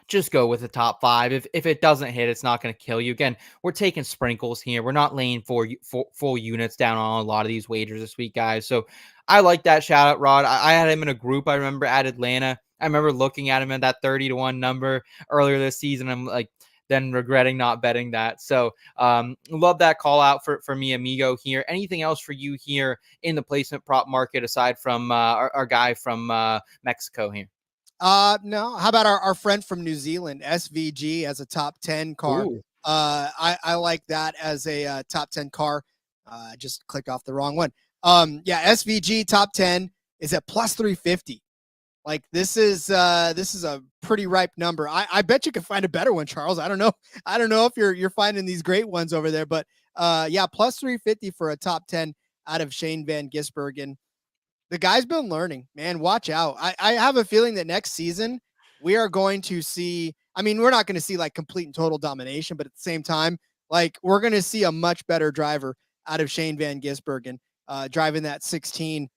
just go with the top 5. If it doesn't hit, it's not going to kill you. Again, we're taking sprinkles here. We're not laying full units down on a lot of these wagers this week, guys. So I like that shout out, Rod. I had him in a group, I remember, at Atlanta. I remember looking at him at that 30-1 number earlier this season. I'm like, then regretting not betting that. So love that call out for me, amigo, here. Anything else for you here in the placement prop market aside from our guy from Mexico here?
No. How about our friend from New Zealand, SVG, as a top 10 car?
Ooh.
I like that as a top 10 car. I just clicked off the wrong one. Yeah, SVG top 10 is at plus 350. Like this is a pretty ripe number. I bet you can find a better one, Charles. I don't know. I don't know if you're finding these great ones over there, but yeah, plus 350 for a top 10 out of Shane Van Gisbergen. The guy's been learning, man. Watch out. I have a feeling that next season we are going to see. I mean, we're not going to see like complete and total domination, but at the same time, like we're going to see a much better driver out of Shane Van Gisbergen, driving that 16.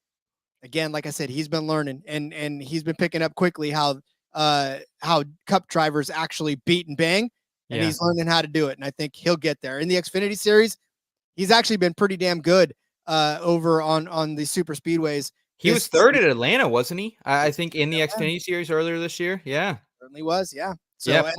Again, like I said, he's been learning, and he's been picking up quickly how Cup drivers actually beat and bang, and
Yeah.
he's learning how to do it. And I think he'll get there in the Xfinity series. He's actually been pretty damn good over on the super speedways.
He was third at Atlanta, wasn't he? I think in the
Yeah,
Xfinity series earlier this year. Yeah.
certainly was. Yeah.
Yeah.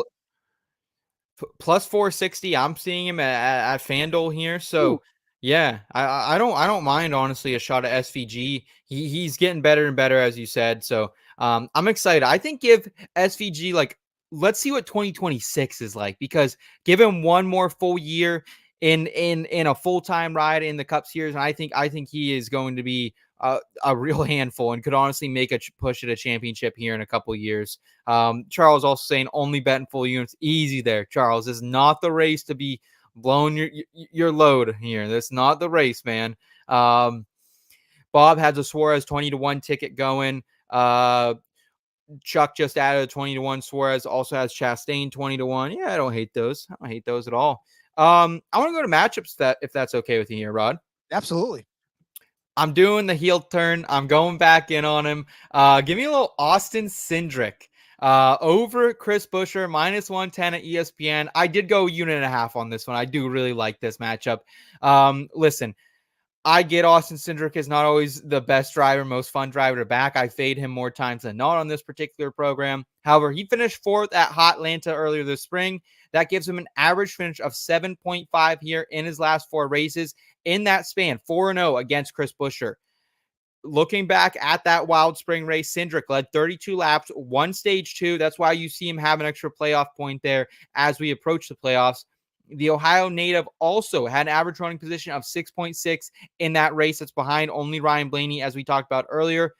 So
Plus 460. I'm seeing him at FanDuel here.
ooh,
So yeah, I don't mind, honestly, a shot at SVG. He's getting better and better, as you said. So I'm excited. I think give SVG, like, let's see what 2026 is like, because give him one more full year in a full-time ride in the Cup Series, and I think he is going to be a real handful and could honestly make a push at a championship here in a couple years. Charles also saying only betting full units. Easy there, Charles. This is not the race to be blowing your load here. That's not the race, man. Bob has a Suarez 20-1 ticket going. Chuck just added a 20-1. Suarez also has Chastain 20-1. Yeah, I don't hate those. I don't hate those at all. I want to go to matchups, if that's okay with you here, Rod.
absolutely.
I'm doing the heel turn. I'm going back in on him. Give me a little Austin Cindric. Over Chris Buescher, minus 110 at ESPN. I did go 1.5 on this one. I do really like this matchup. Listen, I get Austin Cindric is not always the best driver, most fun driver to back. I fade him more times than not on this particular program. However, he finished 4th at Hot Atlanta earlier this spring. That gives him an average finish of 7.5 here in his last 4 races. In that span, 4-0 against Chris Buescher. Looking back at that wild spring race, Cindric led 32 laps, won stage 2. That's why you see him have an extra playoff point there as we approach the playoffs. The Ohio native also had an average running position of 6.6 in that race. That's behind only Ryan Blaney, as we talked about earlier.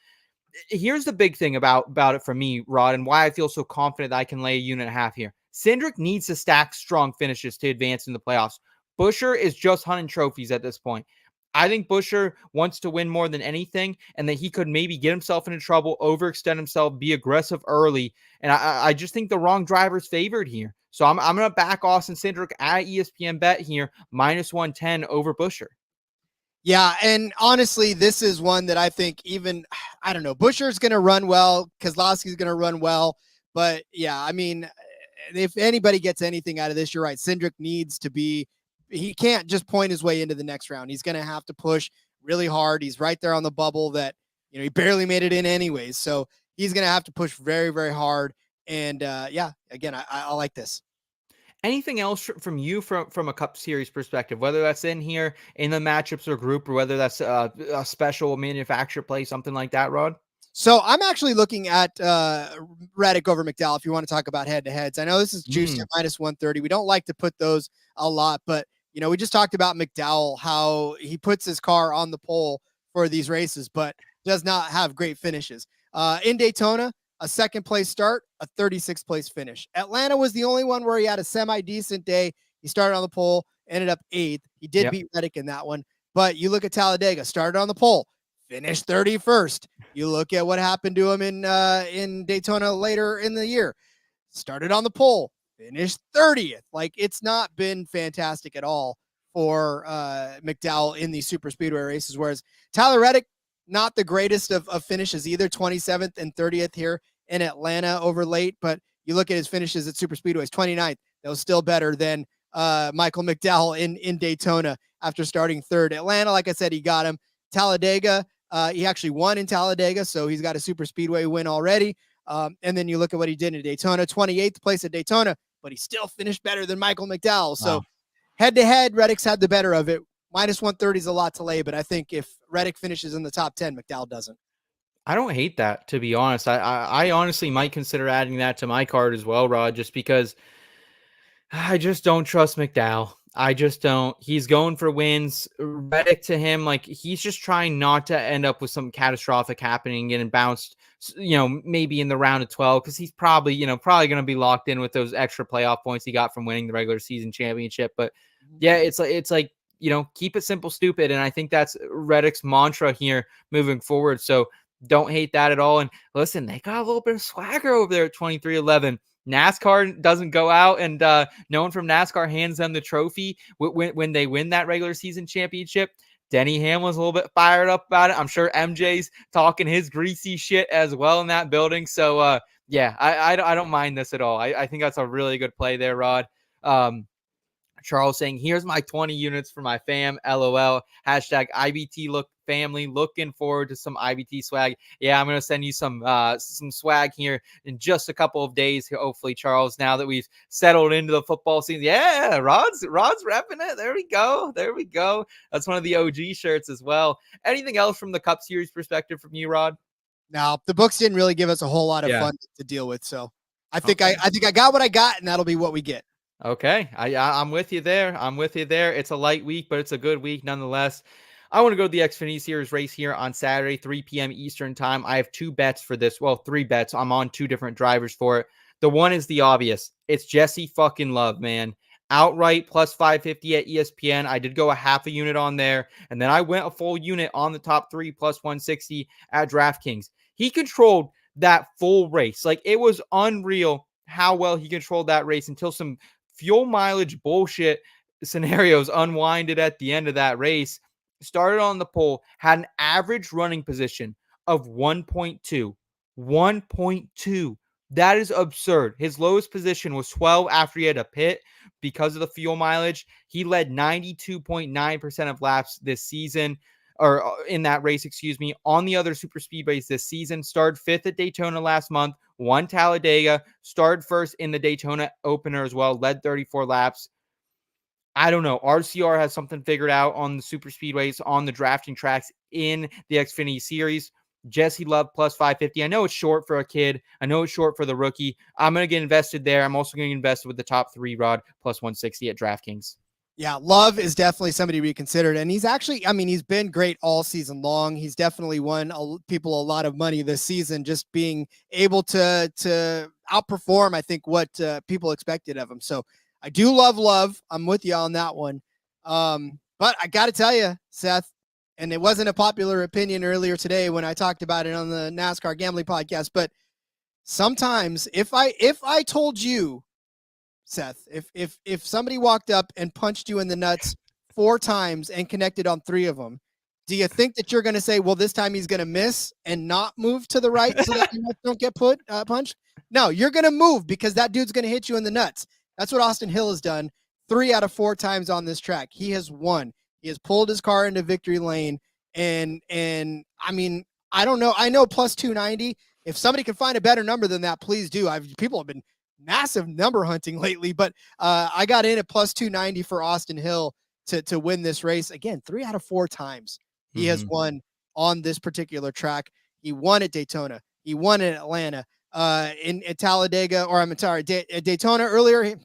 Here's the big thing about it for me, Rod, and why I feel so confident that I can lay 1.5 here. Cindric needs to stack strong finishes to advance in the playoffs. Buescher is just hunting trophies at this point. I think Buescher wants to win more than anything, and that he could maybe get himself into trouble, overextend himself, be aggressive early. And I just think the wrong driver's favored here. So I'm going to back Austin Cindric at ESPN bet here, minus 110 over Buescher.
Yeah, and honestly, this is one that I think I don't know, Buescher's going to run well, Keselowski's going to run well, but yeah, I mean, if anybody gets anything out of this, you're right. Cindric needs to be. He can't just point his way into the next round. He's going to have to push really hard. He's right there on the bubble that, he barely made it in anyways. So he's going to have to push very, very hard. And yeah, again, I like this.
Anything else from you from a Cup Series perspective, whether that's in here in the matchups or group, or whether that's a special manufacturer play, something like that, Rod?
So I'm actually looking at Reddick over McDowell if you want to talk about head-to-heads. I know this is juiced at minus 130. We don't like to put those a lot, but we just talked about McDowell, how he puts his car on the pole for these races, but does not have great finishes. In Daytona, a second place start, a 36th place finish. Atlanta was the only one where he had a semi-decent day. He started on the pole, ended up 8th. He did beat Reddick in that one. But you look at Talladega, started on the pole, finished 31st. You look at what happened to him in Daytona later in the year. Started on the pole, finished 30th. Like, it's not been fantastic at all for McDowell in these super speedway races. Whereas Tyler Reddick, not the greatest of finishes either, 27th and 30th here in Atlanta over late. But you look at his finishes at super speedways, 29th. That was still better than Michael McDowell in Daytona after starting third. Atlanta, like I said, he got him. Talladega, he actually won in Talladega, so he's got a super speedway win already. And then you look at what he did in Daytona, 28th place at Daytona, but he still finished better than Michael McDowell. So head-to-head, Reddick's had the better of it. Minus 130 is a lot to lay, but I think if Reddick finishes in the top 10, McDowell doesn't.
I don't hate that, to be honest. I honestly might consider adding that to my card as well, Rod, just because I just don't trust McDowell. I just don't. He's going for wins. Reddick, to him, like, he's just trying not to end up with some catastrophic happening, getting bounced, maybe in the round of 12, because he's probably going to be locked in with those extra playoff points he got from winning the regular season championship. But yeah, it's like keep it simple, stupid. And I think that's Reddick's mantra here moving forward. So don't hate that at all. And listen, they got a little bit of swagger over there at 23-11. NASCAR doesn't go out and no one from NASCAR hands them the trophy when they win that regular season championship. Denny Hamlin's a little bit fired up about it. I'm sure MJ's talking his greasy shit as well in that building. So, yeah, I don't mind this at all. I think that's a really good play there, Rod. Charles saying, here's my 20 units for my fam, LOL. Hashtag IBT look family. Looking forward to some IBT swag. Yeah, I'm going to send you some swag here in just a couple of days, hopefully, Charles, now that we've settled into the football season. Yeah, Rod's repping it. There we go. That's one of the OG shirts as well. Anything else from the Cup Series perspective from you, Rod?
No, the books didn't really give us a whole lot of fun to deal with. So I think I got what I got, and that'll be what we get.
Okay, I'm with you there. It's a light week, but it's a good week nonetheless. I want to go to the Xfinity Series race here on Saturday, 3 p.m. Eastern time. I have 2 bets for this. Well, 3 bets. I'm on 2 different drivers for it. The one is the obvious. It's Jesse fucking Love, man. Outright plus 550 at ESPN. I did go a half a unit on there, and then I went a full unit on the top 3 plus 160 at DraftKings. He controlled that full race. Like, it was unreal how well he controlled that race until some fuel mileage bullshit scenarios unwinded at the end of that race. Started on the pole, had an average running position of 1.2. 1.2. That is absurd. His lowest position was 12 after he had a pit because of the fuel mileage. He led 92.9% of laps this season, or in that race, on the other super speedways this season. Started 5th at Daytona last month, won Talladega, started 1st in the Daytona opener as well, led 34 laps. I don't know. RCR has something figured out on the super speedways, on the drafting tracks in the Xfinity Series. Jesse Love plus 550. I know it's short for a kid. I know it's short for the rookie. I'm going to get invested there. I'm also going to invest with the top 3 Rod plus 160 at DraftKings.
Yeah, Love is definitely somebody to be considered. And he's actually, he's been great all season long. He's definitely won people a lot of money this season, just being able to outperform, I think, what people expected of him. So I do love Love. I'm with you on that one. But I got to tell you, Seth, and it wasn't a popular opinion earlier today when I talked about it on the NASCAR Gambling Podcast, but sometimes if I told you, Seth, if somebody walked up and punched you in the nuts 4 times and connected on 3 of them, do you think that you're going to say, well, this time he's going to miss and not move to the right so that you don't get punched? No, you're going to move because that dude's going to hit you in the nuts. That's what Austin Hill has done 3 out of 4 times on this track. He has won. He has pulled his car into victory lane. And I don't know. I know plus 290. If somebody can find a better number than that, please do. People have been massive number hunting lately, but I got in at plus 290 for Austin Hill to win this race. Again, 3 out of 4 times he has won on this particular track. He won at Daytona. He won at Atlanta. In Talladega, or I'm sorry, Daytona earlier.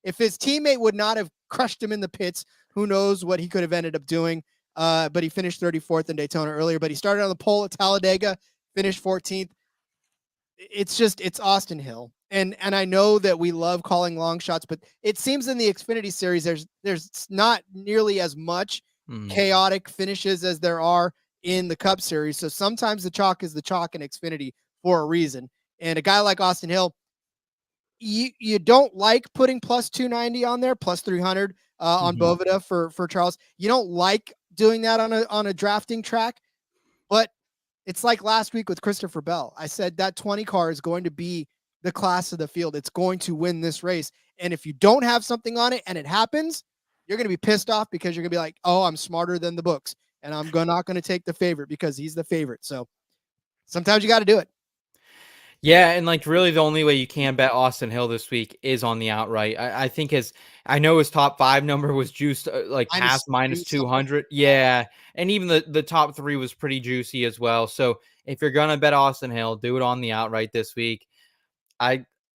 If his teammate would not have crushed him in the pits, who knows what he could have ended up doing. But he finished 34th in Daytona earlier. But he started on the pole at Talladega, finished 14th. It's Austin Hill. And I know that we love calling long shots, but it seems in the Xfinity series there's not nearly as much chaotic finishes as there are in the Cup Series. So sometimes the chalk is the chalk in Xfinity for a reason. And a guy like Austin Hill, you don't like putting plus 290 on there, plus 300 on Boveda for Charles. You don't like doing that on a drafting track, but it's like last week with Christopher Bell. I said that 20 car is going to be the class of the field. It's going to win this race. And if you don't have something on it and it happens, you're going to be pissed off because you're going to be like, oh, I'm smarter than the books. And I'm not going to take the favorite because he's the favorite. So sometimes you got to do it.
Yeah, and like really the only way you can bet Austin Hill this week is on the outright. I think I know his top 5 number was juiced like past minus 200. Yeah, and even the top 3 was pretty juicy as well. So if you're gonna bet Austin Hill, do it on the outright this week.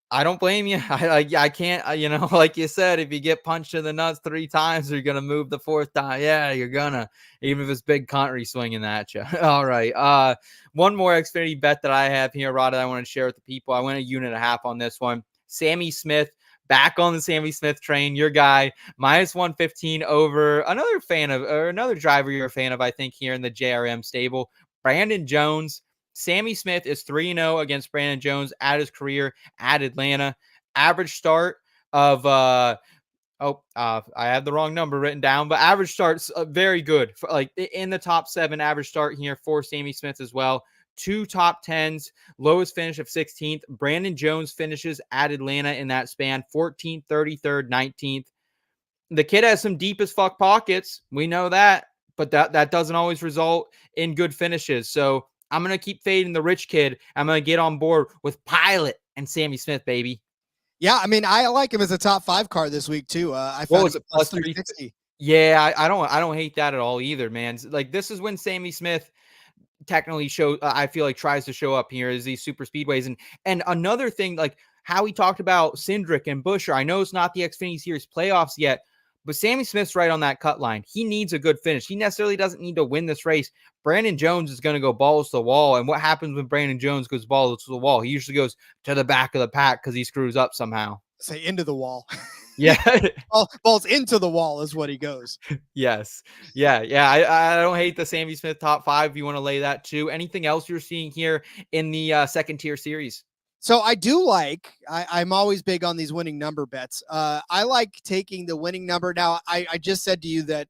I don't blame you. I can't, like you said, if you get punched in the nuts 3 times, you're going to move the 4th time. Yeah, you're going to, even if it's big country swinging at you. All right. One more Xfinity bet that I have here, Rod, that I want to share with the people. I went 1.5 on this one. Sammy Smith, back on the Sammy Smith train, your guy, minus 115 over another driver you're a fan of, I think, here in the JRM stable, Brandon Jones. Sammy Smith is 3-0 against Brandon Jones at his career at Atlanta. Average start of I have the wrong number written down, but average starts very good. Like in the top 7 average start here for Sammy Smith as well. 2 top 10s, lowest finish of 16th. Brandon Jones finishes at Atlanta in that span, 14th, 33rd, 19th. The kid has some deep as fuck pockets. We know that, but that doesn't always result in good finishes. So I'm going to keep fading the rich kid. I'm going to get on board with Pilot and Sammy Smith, baby.
Yeah, I mean, I like him as a top 5 car this week too. I found
was it plus 360? Yeah, I don't hate that at all either, man. Like this is when Sammy Smith technically I feel like tries to show up here is these super speedways. And another thing, like how we talked about Cindric and Buescher. I know it's not the Xfinity Series playoffs yet, but Sammy Smith's right on that cut line. He needs a good finish. He necessarily doesn't need to win this race. Brandon Jones is going to go balls to the wall. And what happens when Brandon Jones goes balls to the wall? He usually goes to the back of the pack because he screws up somehow.
Say into the wall.
Yeah.
Balls into the wall is what he goes.
Yes. Yeah. I don't hate the Sammy Smith top 5 if you want to lay that too. Anything else you're seeing here in the second tier series?
So I do like, I'm always big on these winning number bets. I like taking the winning number. Now, I just said to you that,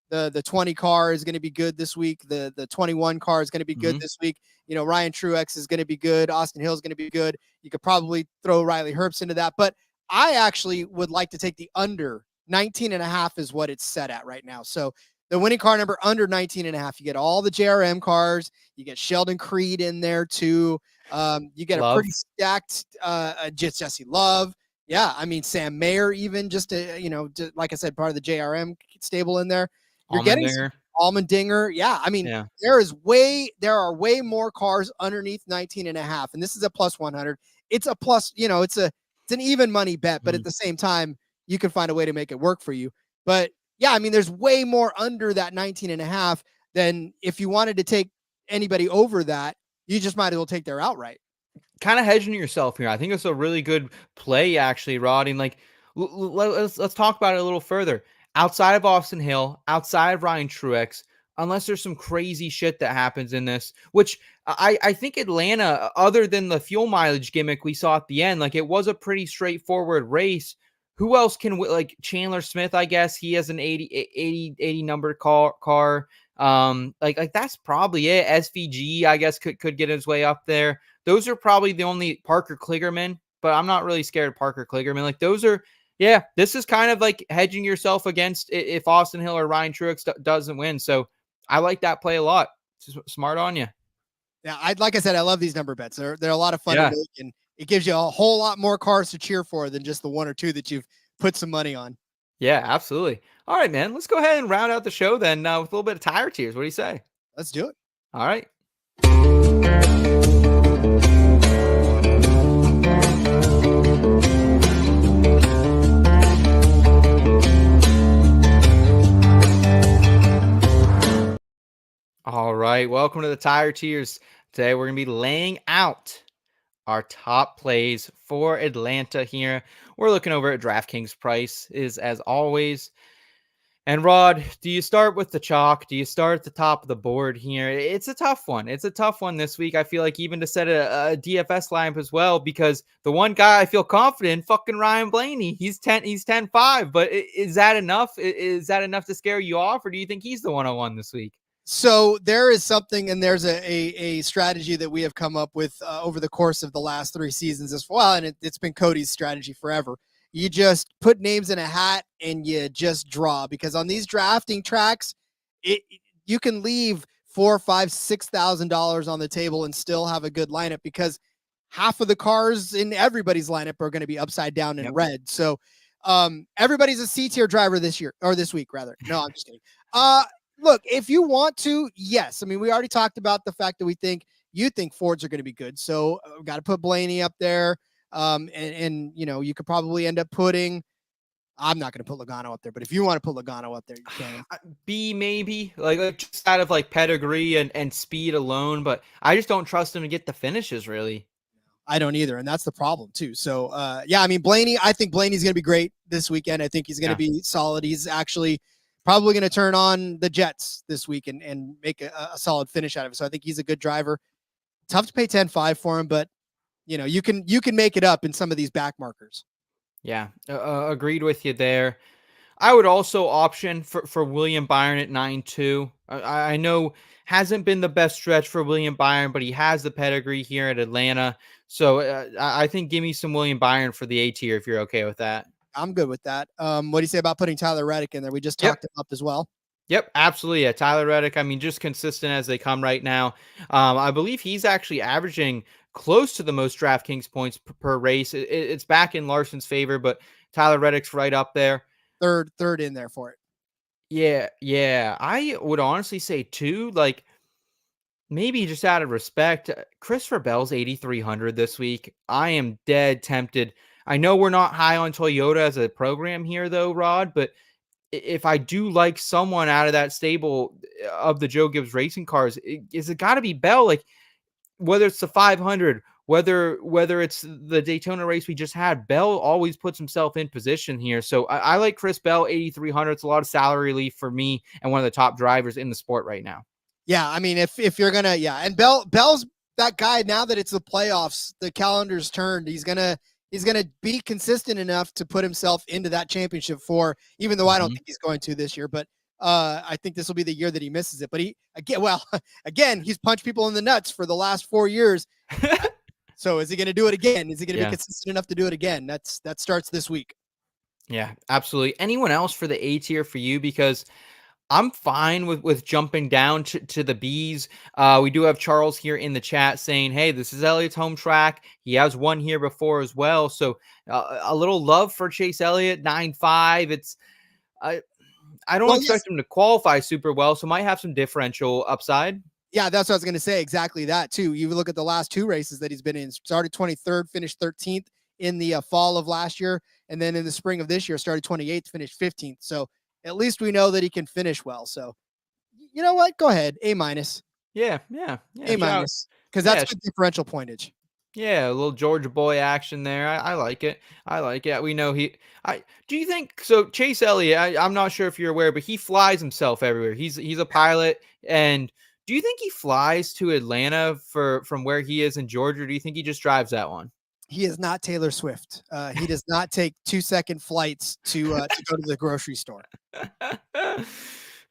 the 20 car is going to be good this week. The 21 car is going to be good this week. Ryan Truex is going to be good. Austin Hill is going to be good. You could probably throw Riley Herbst into that. But I actually would like to take the under. 19.5 is what it's set at right now. So the winning car number under 19.5. You get all the JRM cars. You get Sheldon Creed in there too. You get a pretty stacked Jesse Love. Yeah, I mean Sam Mayer even just like I said, part of the JRM stable in there. You're getting Allmendinger. Yeah, I mean there are way more cars underneath 19.5, and this is a plus 100. It's a plus, it's an even money bet, but at the same time, you can find a way to make it work for you. But yeah, I mean, there's way more under that 19.5 than if you wanted to take anybody over that. You just might as well take their outright.
Kind of hedging yourself here. I think it's a really good play, actually, Rod. And like, let's talk about it a little further. Outside of Austin Hill, outside of Ryan Truex, unless there's some crazy shit that happens in this, which I think Atlanta, other than the fuel mileage gimmick we saw at the end, like it was a pretty straightforward race. Who else can, like Chandler Smith, I guess he has an 80 number car. Like that's probably it. SVG, I guess, could get his way up there. Those are probably the only Parker Kligerman, but I'm not really scared of Parker Kligerman. Like those are, yeah, this is kind of like hedging yourself against if Austin Hill or Ryan Truex doesn't win. So I like that play a lot. Smart on you.
Yeah, like I said, I love these number bets. They're a lot of fun to make, and it gives you a whole lot more cars to cheer for than just the 1 or 2 that you've put some money on.
Yeah, absolutely. All right, man. Let's go ahead and round out the show then with a little bit of tire tiers. What do you say?
Let's do it.
All right. All right, welcome to the Tire Tiers. Today we're going to be laying out our top plays for Atlanta here. We're looking over at DraftKings prices as always. And Rod, do you start with the chalk? Do you start at the top of the board here? It's a tough one. It's a tough one this week. I feel like even to set a DFS lineup as well, because the one guy I feel confident in, fucking Ryan Blaney. He's 10-5, but is that enough? Is that enough to scare you off, or do you think he's the 101 this week?
So there is something, and there's a strategy that we have come up with over the course of the last 3 seasons as well, and it's been Cody's strategy forever. You just put names in a hat and you just draw, because on these drafting tracks, you can leave $4,000, $5,000, $6,000 on the table and still have a good lineup, because half of the cars in everybody's lineup are going to be upside down in red. So everybody's a C tier driver this year, or this week rather. No, I'm just kidding. Look, if you want to, yes. I mean, we already talked about the fact that you think Fords are going to be good. So we've got to put Blaney up there. And you know, you could probably end up putting, I'm not going to put Logano up there, but if you want to put Logano up there, you can.
B maybe, like just out of like pedigree and speed alone, but I just don't trust him to get the finishes really.
I don't either, and that's the problem too. So yeah, I mean, I think Blaney's going to be great this weekend. I think he's going to be solid. He's actually probably going to turn on the Jets this week and make a solid finish out of it. So I think he's a good driver. Tough to pay 10-5 for him, but you know, you can make it up in some of these back markers.
Yeah, agreed with you there. I would also option for William Byron at 9-2. I know hasn't been the best stretch for William Byron, but he has the pedigree here at Atlanta. So I think give me some William Byron for the A tier if you're okay with that.
I'm good with that. What do you say about putting Tyler Reddick in there? We just talked him up as well.
Yep, absolutely. Yeah, Tyler Reddick, I mean, just consistent as they come right now. I believe he's actually averaging close to the most DraftKings points per race. It's back in Larson's favor, but Tyler Reddick's right up there.
Third in there for it.
Yeah. I would honestly say 2, like maybe just out of respect, Christopher Bell's 8,300 this week. I am dead tempted. I know we're not high on Toyota as a program here though, Rod, but if I do like someone out of that stable of the Joe Gibbs racing cars, is it got to be Bell? Like whether it's the 500, whether it's the Daytona race we just had, Bell always puts himself in position here. So I like Chris Bell, 8,300. It's a lot of salary relief for me and one of the top drivers in the sport right now.
Yeah, I mean, if you're gonna, and Bell's that guy now that it's the playoffs, the calendar's turned. He's gonna be consistent enough to put himself into that championship even though I don't think he's going to this year, but I think this will be the year that he misses it. But he's punched people in the nuts for the last 4 years. So is he going to do it again? Is he going to be consistent enough to do it again? That starts this week.
Yeah, absolutely. Anyone else for the A tier for you? Because I'm fine with jumping down to the Bs. We do have Charles here in the chat saying, hey, this is Elliott's home track. He has won here before as well. So a little love for Chase Elliott, 9-5. I don't expect him to qualify super well, so might have some differential upside.
Yeah, that's what I was going to say. Exactly that, too. You look at the last 2 races that he's been in. Started 23rd, finished 13th in the fall of last year. And then in the spring of this year, started 28th, finished 15th. So at least we know that he can finish well. So you know what? Go ahead. A-.
Yeah.
A-, because that's good differential pointage.
Yeah, a little Georgia boy action there. I like it. We know do you think so? Chase Elliott, I'm not sure if you're aware, but he flies himself everywhere. He's a pilot. And do you think he flies to Atlanta from where he is in Georgia? Or do you think he just drives that one?
He is not Taylor Swift. He does not take 2-second flights to go to the grocery store.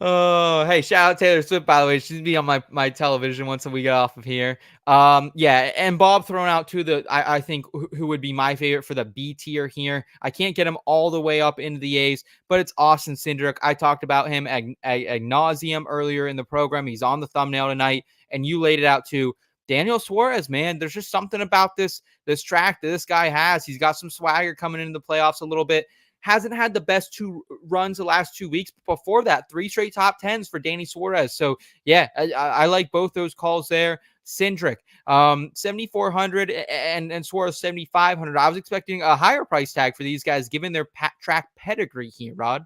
Oh, hey, shout out Taylor Swift, by the way. She's be on my television once we get off of here. Yeah, and Bob thrown out to I think who would be my favorite for the B tier here. I can't get him all the way up into the A's, but it's Austin Cindric. I talked about him ad nauseum earlier in the program. He's on the thumbnail tonight, and you laid it out too. Daniel Suarez, man, there's just something about this track that this guy has. He's got some swagger coming into the playoffs a little bit. Hasn't had the best 2 runs the last 2 weeks. But before that, 3 straight top 10s for Danny Suarez. So, yeah, I like both those calls there. Cindric, 7,400 and Suarez 7,500. I was expecting a higher price tag for these guys given their track pedigree here, Rod.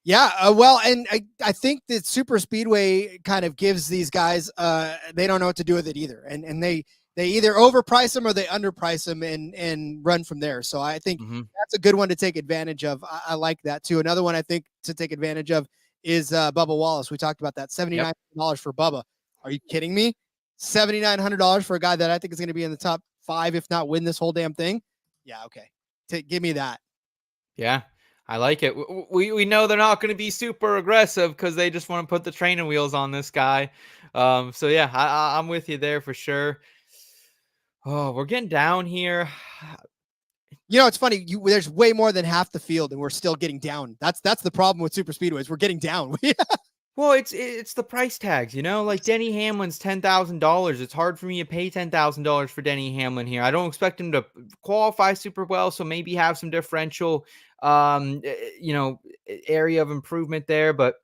Yeah, well, and I think that super speedway kind of gives these guys they don't know what to do with it either, and they either overprice them or they underprice them and run from there. So I think that's a good one to take advantage of. I like that too. Another one I think to take advantage of is Bubba Wallace. We talked about that, $7,900 for Bubba. Are you kidding me? $7,900 for a guy that I think is going to be in the top 5, if not win this whole damn thing. Yeah, okay, give me that.
Yeah. I like it. We know they're not going to be super aggressive because they just want to put the training wheels on this guy. So yeah, I'm with you there for sure. Oh, we're getting down here.
You know, it's funny. There's way more than half the field, and we're still getting down. That's the problem with super speedways. We're getting down.
Well, it's the price tags, like Denny Hamlin's $10,000. It's hard for me to pay $10,000 for Denny Hamlin here. I don't expect him to qualify super well, so maybe have some differential, area of improvement there. But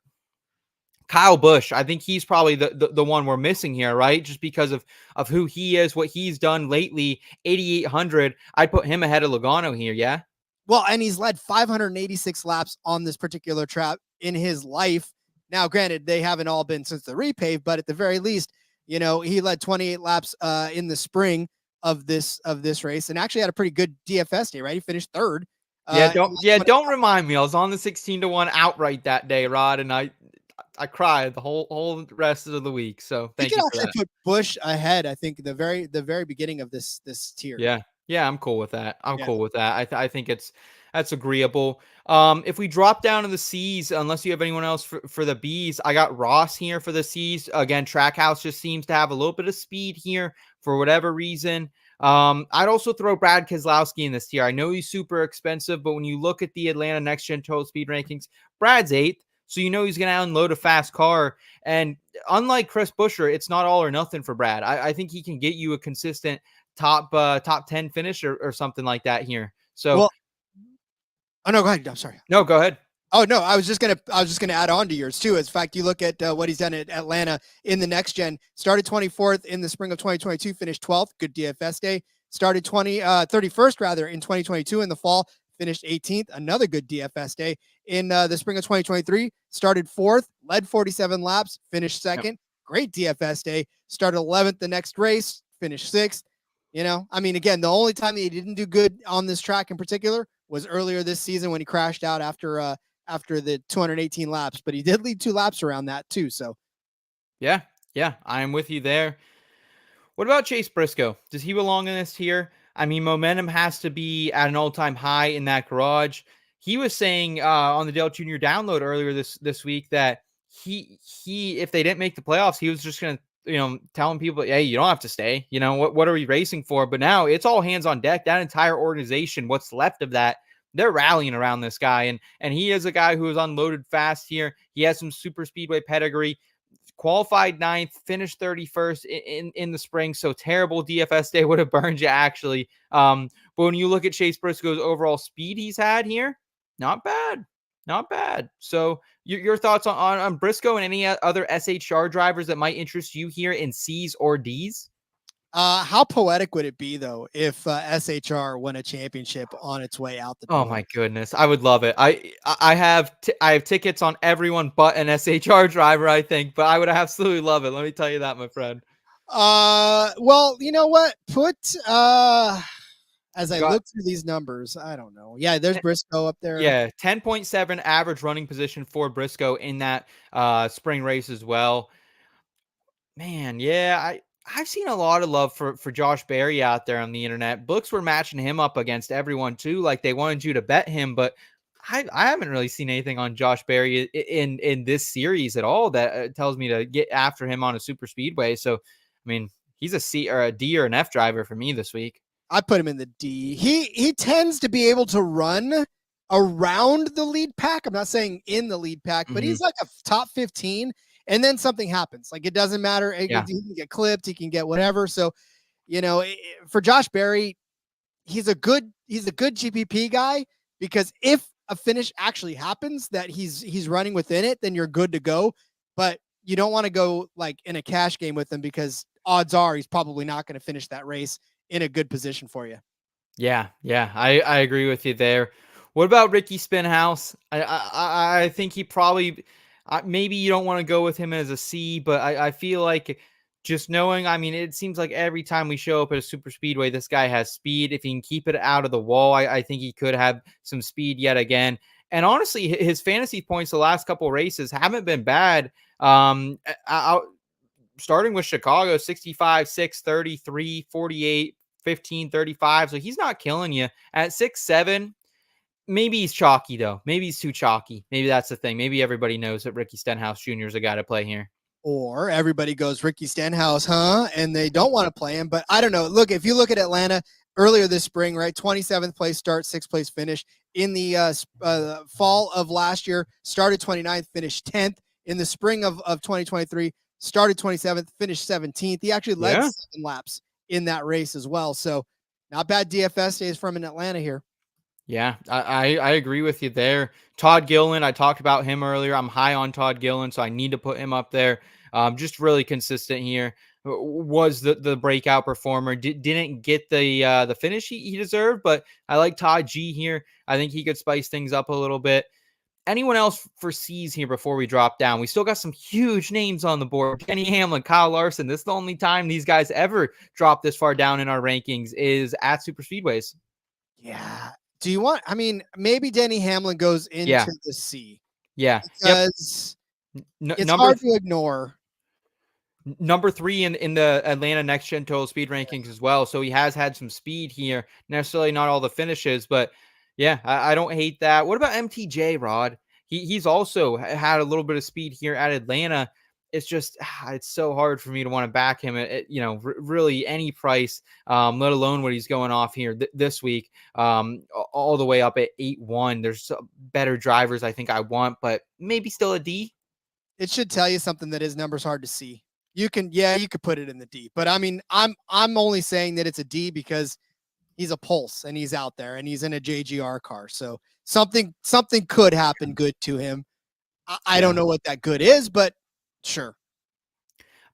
Kyle Busch, I think he's probably the one we're missing here, right? Just because of who he is, what he's done lately. 8,800. I'd put him ahead of Logano here. Yeah.
Well, and he's led 586 laps on this particular track in his life. Now, granted, they haven't all been since the repave, but at the very least, he led 28 laps in the spring of this race, and actually had a pretty good DFS day, right? He finished third.
Don't remind me. I was on the 16-1 outright that day, Rod, and I cried the whole rest of the week. So thank you for that.
Put Busch ahead. I think the very beginning of this tier.
Yeah, I'm cool with that. Cool with that. I think that's agreeable. If we drop down to the C's, unless you have anyone else for the B's, I got Ross here for the C's. Again, Trackhouse just seems to have a little bit of speed here for whatever reason. I'd also throw Brad Keselowski in this tier. I know he's super expensive, but when you look at the Atlanta Next Gen Total Speed Rankings, Brad's 8th. So he's going to unload a fast car. And unlike Chris Buescher, it's not all or nothing for Brad. I think he can get you a consistent top 10 finish or something like that here. So,
oh no, go ahead. I'm sorry.
No, go ahead.
Oh no, I was just gonna add on to yours too. In fact, you look at what he's done at Atlanta in the next gen. Started 24th in the spring of 2022, finished 12th. Good DFS day. Started 31st rather in 2022 in the fall, finished 18th. Another good DFS day in the spring of 2023. Started 4th, led 47 laps, finished 2nd. Yep. Great DFS day. Started 11th the next race, finished 6th. Again, the only time that he didn't do good on this track in particular was earlier this season when he crashed out after the 218 laps, but he did lead 2 laps around that too. So
yeah, I am with you there. What about Chase Briscoe? Does he belong in this tier? Momentum has to be at an all-time high in that garage. He was saying on the Dale Jr. download earlier this week that he if they didn't make the playoffs, he was just going to telling people, hey, you don't have to stay. What are we racing for? But now it's all hands on deck. That entire organization, what's left of that, they're rallying around this guy. And he is a guy who is unloaded fast here. He has some super speedway pedigree, qualified 9th, finished 31st in the spring. So terrible DFS day would have burned you actually. But when you look at Chase Briscoe's overall speed he's had here, not bad. So your thoughts on Briscoe and any other SHR drivers that might interest you here in C's or D's?
How poetic would it be though if SHR won a championship on its way out the door?
Oh my goodness, I would love it. I have tickets on everyone but an SHR driver, I think, but I would absolutely love it. Let me tell you that, my friend.
Well, you know what? As I look through these numbers, I don't know. Yeah, there's Briscoe up there.
Yeah, 10.7 average running position for Briscoe in that spring race as well. Man, yeah, I've seen a lot of love for Josh Berry out there on the internet. Books were matching him up against everyone too. Like they wanted you to bet him, but I haven't really seen anything on Josh Berry in this series at all that tells me to get after him on a super speedway. So, he's a C or a D or an F driver for me this week.
I put him in the D. He tends to be able to run around the lead pack. I'm not saying in the lead pack, but he's like a top 15. And then something happens. Like it doesn't matter. He can get clipped. He can get whatever. So, for Josh Berry, he's a good GPP guy because if a finish actually happens that he's running within it, then you're good to go. But you don't want to go like in a cash game with him because odds are he's probably not going to finish that race in a good position for you.
Yeah, I agree with you there. What about Ricky Spinhouse? I think he probably maybe you don't want to go with him as a C, but I feel like just knowing, I mean, it seems like every time we show up at a super speedway, this guy has speed. If he can keep it out of the wall, I think he could have some speed yet again. And honestly, his fantasy points the last couple races haven't been bad. Starting with Chicago, 65, 6, 33, 48, 15, 35. So he's not killing you at 6'7". Maybe he's chalky though. Maybe he's too chalky. Maybe that's the thing. Maybe everybody knows that Ricky Stenhouse Jr. is a guy to play here.
Or everybody goes Ricky Stenhouse, huh? And they don't want to play him. But I don't know. Look, if you look at Atlanta earlier this spring, right? 27th place start, 6th place finish. In the fall of last year, started 29th, finished 10th. In the spring of 2023, started 27th, finished 17th. He actually led 7 laps in that race as well. So not bad DFS days from in Atlanta here.
Yeah, I agree with you there. Todd Gilliland, I talked about him earlier. I'm high on Todd Gilliland, so I need to put him up there. Just really consistent here. Was the breakout performer. Didn't get the finish he deserved, but I like Todd G here. I think he could spice things up a little bit. Anyone else for C's here before we drop down? We still got some huge names on the board. Denny Hamlin, Kyle Larson. This is the only time these guys ever drop this far down in our rankings is at super speedways.
Yeah. Do you want, I mean, maybe Denny Hamlin goes into the C.
Yeah.
Because it's hard to ignore.
Number 3 in the Atlanta Next Gen Total Speed rankings as well. So he has had some speed here. Necessarily not all the finishes, but yeah, I don't hate that. What about MTJ, Rod? He's also had a little bit of speed here at Atlanta. It's just, it's so hard for me to want to back him at really any price, let alone what he's going off here this week, all the way up at 8-1. There's better drivers I think I want, but maybe still a D.
It should tell you something that his number's hard to see. You could put it in the D, but I mean, I'm only saying that it's a D because he's a pulse and he's out there and he's in a JGR car. So something could happen good to him. I don't know what that good is, but sure.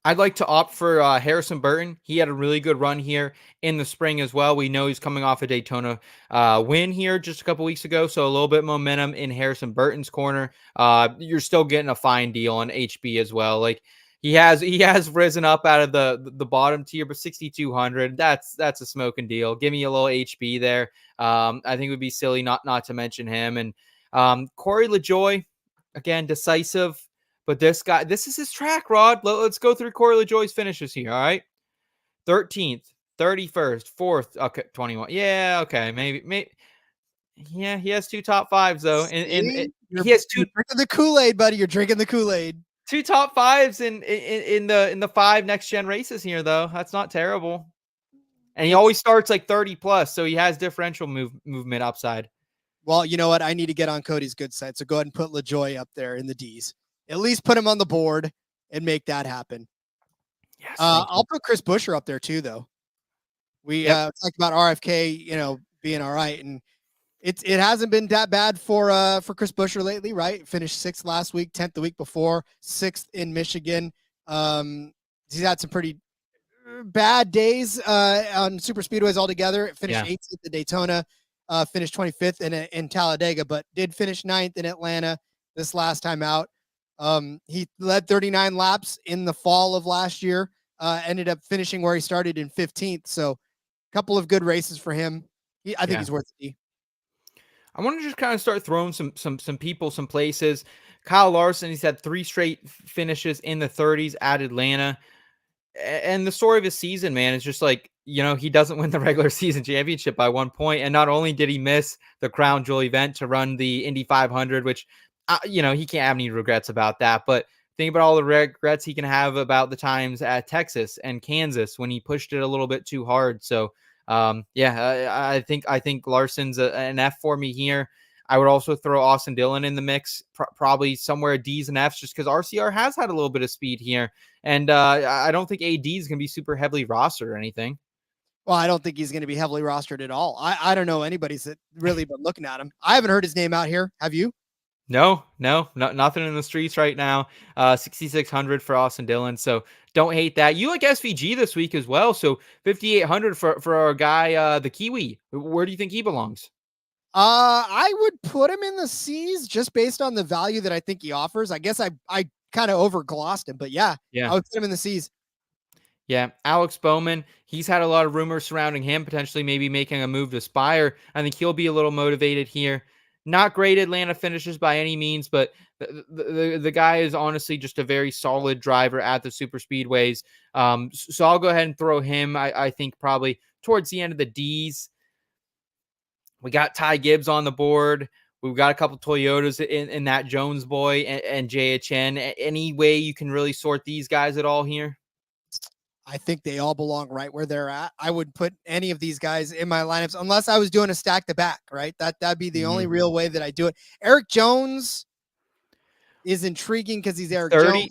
I'd like to opt for Harrison Burton. He had a really good run here in the spring as well. We know he's coming off a Daytona win here just a couple weeks ago, so a little bit of momentum in Harrison Burton's corner. You're still getting a fine deal on HB as well. Like he has risen up out of the bottom tier, but 6,200. That's a smoking deal. Give me a little HB there. I think it would be silly not to mention him. And Corey LaJoie, again, decisive. But this guy, this is his track, Rod. Let's go through Corey LaJoie's finishes here, all right? 13th, 31st, 4th, okay, 21. Yeah, okay, maybe. Yeah, he has 2 top 5s, though. And he has 2.
You're drinking the Kool-Aid, buddy. You're drinking the Kool-Aid.
2 top 5s in the 5 next-gen races here, though. That's not terrible. And he always starts like 30+, so he has differential movement upside.
Well, you know what? I need to get on Cody's good side, so go ahead and put LaJoie up there in the Ds. At least put him on the board and make that happen.
Yes,
I'll put Chris Buescher up there too, though. We talked about RFK, being all right, and it hasn't been that bad for Chris Buescher lately, right? Finished 6th last week, 10th the week before, 6th in Michigan. He's had some pretty bad days on super speedways altogether. Finished 8th at the Daytona, finished 25th in Talladega, but did finish 9th in Atlanta this last time out. He led 39 laps in the fall of last year, ended up finishing where he started in 15th. So a couple of good races for him. I think he's worth a D.
I want to just kind of start throwing some people, some places. Kyle Larson, he's had 3 straight finishes in the 30s at Atlanta. And the story of his season, man, is just like, he doesn't win the regular season championship by 1 point. And not only did he miss the crown jewel event to run the Indy 500, which he can't have any regrets about that. But think about all the regrets he can have about the times at Texas and Kansas when he pushed it a little bit too hard. So, I think Larson's an F for me here. I would also throw Austin Dillon in the mix, probably somewhere D's and F's, just because RCR has had a little bit of speed here. And I don't think AD is going to be super heavily rostered or anything.
Well, I don't think he's going to be heavily rostered at all. I don't know anybody's that really been looking at him. I haven't heard his name out here. Have you?
No, nothing in the streets right now. 6,600 for Austin Dillon. So don't hate that. You like SVG this week as well. So 5,800 for our guy, the Kiwi. Where do you think he belongs?
I would put him in the C's just based on the value that I think he offers. I guess I kind of overglossed him, but yeah,
Yeah.
I would put him in the C's.
Yeah, Alex Bowman, he's had a lot of rumors surrounding him, potentially maybe making a move to Spire. I think he'll be a little motivated here. Not great Atlanta finishes by any means, but the guy is honestly just a very solid driver at the super speedways. So I'll go ahead and throw him, I think, probably towards the end of the D's. We got Ty Gibbs on the board. We've got a couple Toyotas in that Jones boy and JHN. Any way you can really sort these guys at all here?
I think they all belong right where they're at. I wouldn't put any of these guys in my lineups unless I was doing a stack to back, right? That'd be the only real way that I do it. Eric Jones is intriguing because he's Eric
30,
Jones.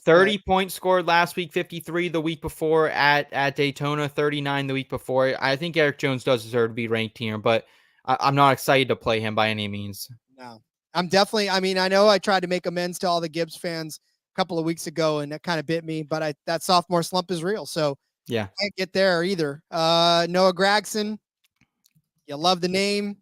30 points scored last week, 53 the week before at Daytona, 39 the week before. I think Eric Jones does deserve to be ranked here, but I'm not excited to play him by any means.
No, I'm definitely. I mean, I know I tried to make amends to all the Gibbs fans a couple of weeks ago, and that kind of bit me. But that sophomore slump is real, so
Yeah,
can't get there either. Noah Gragson, you love the name.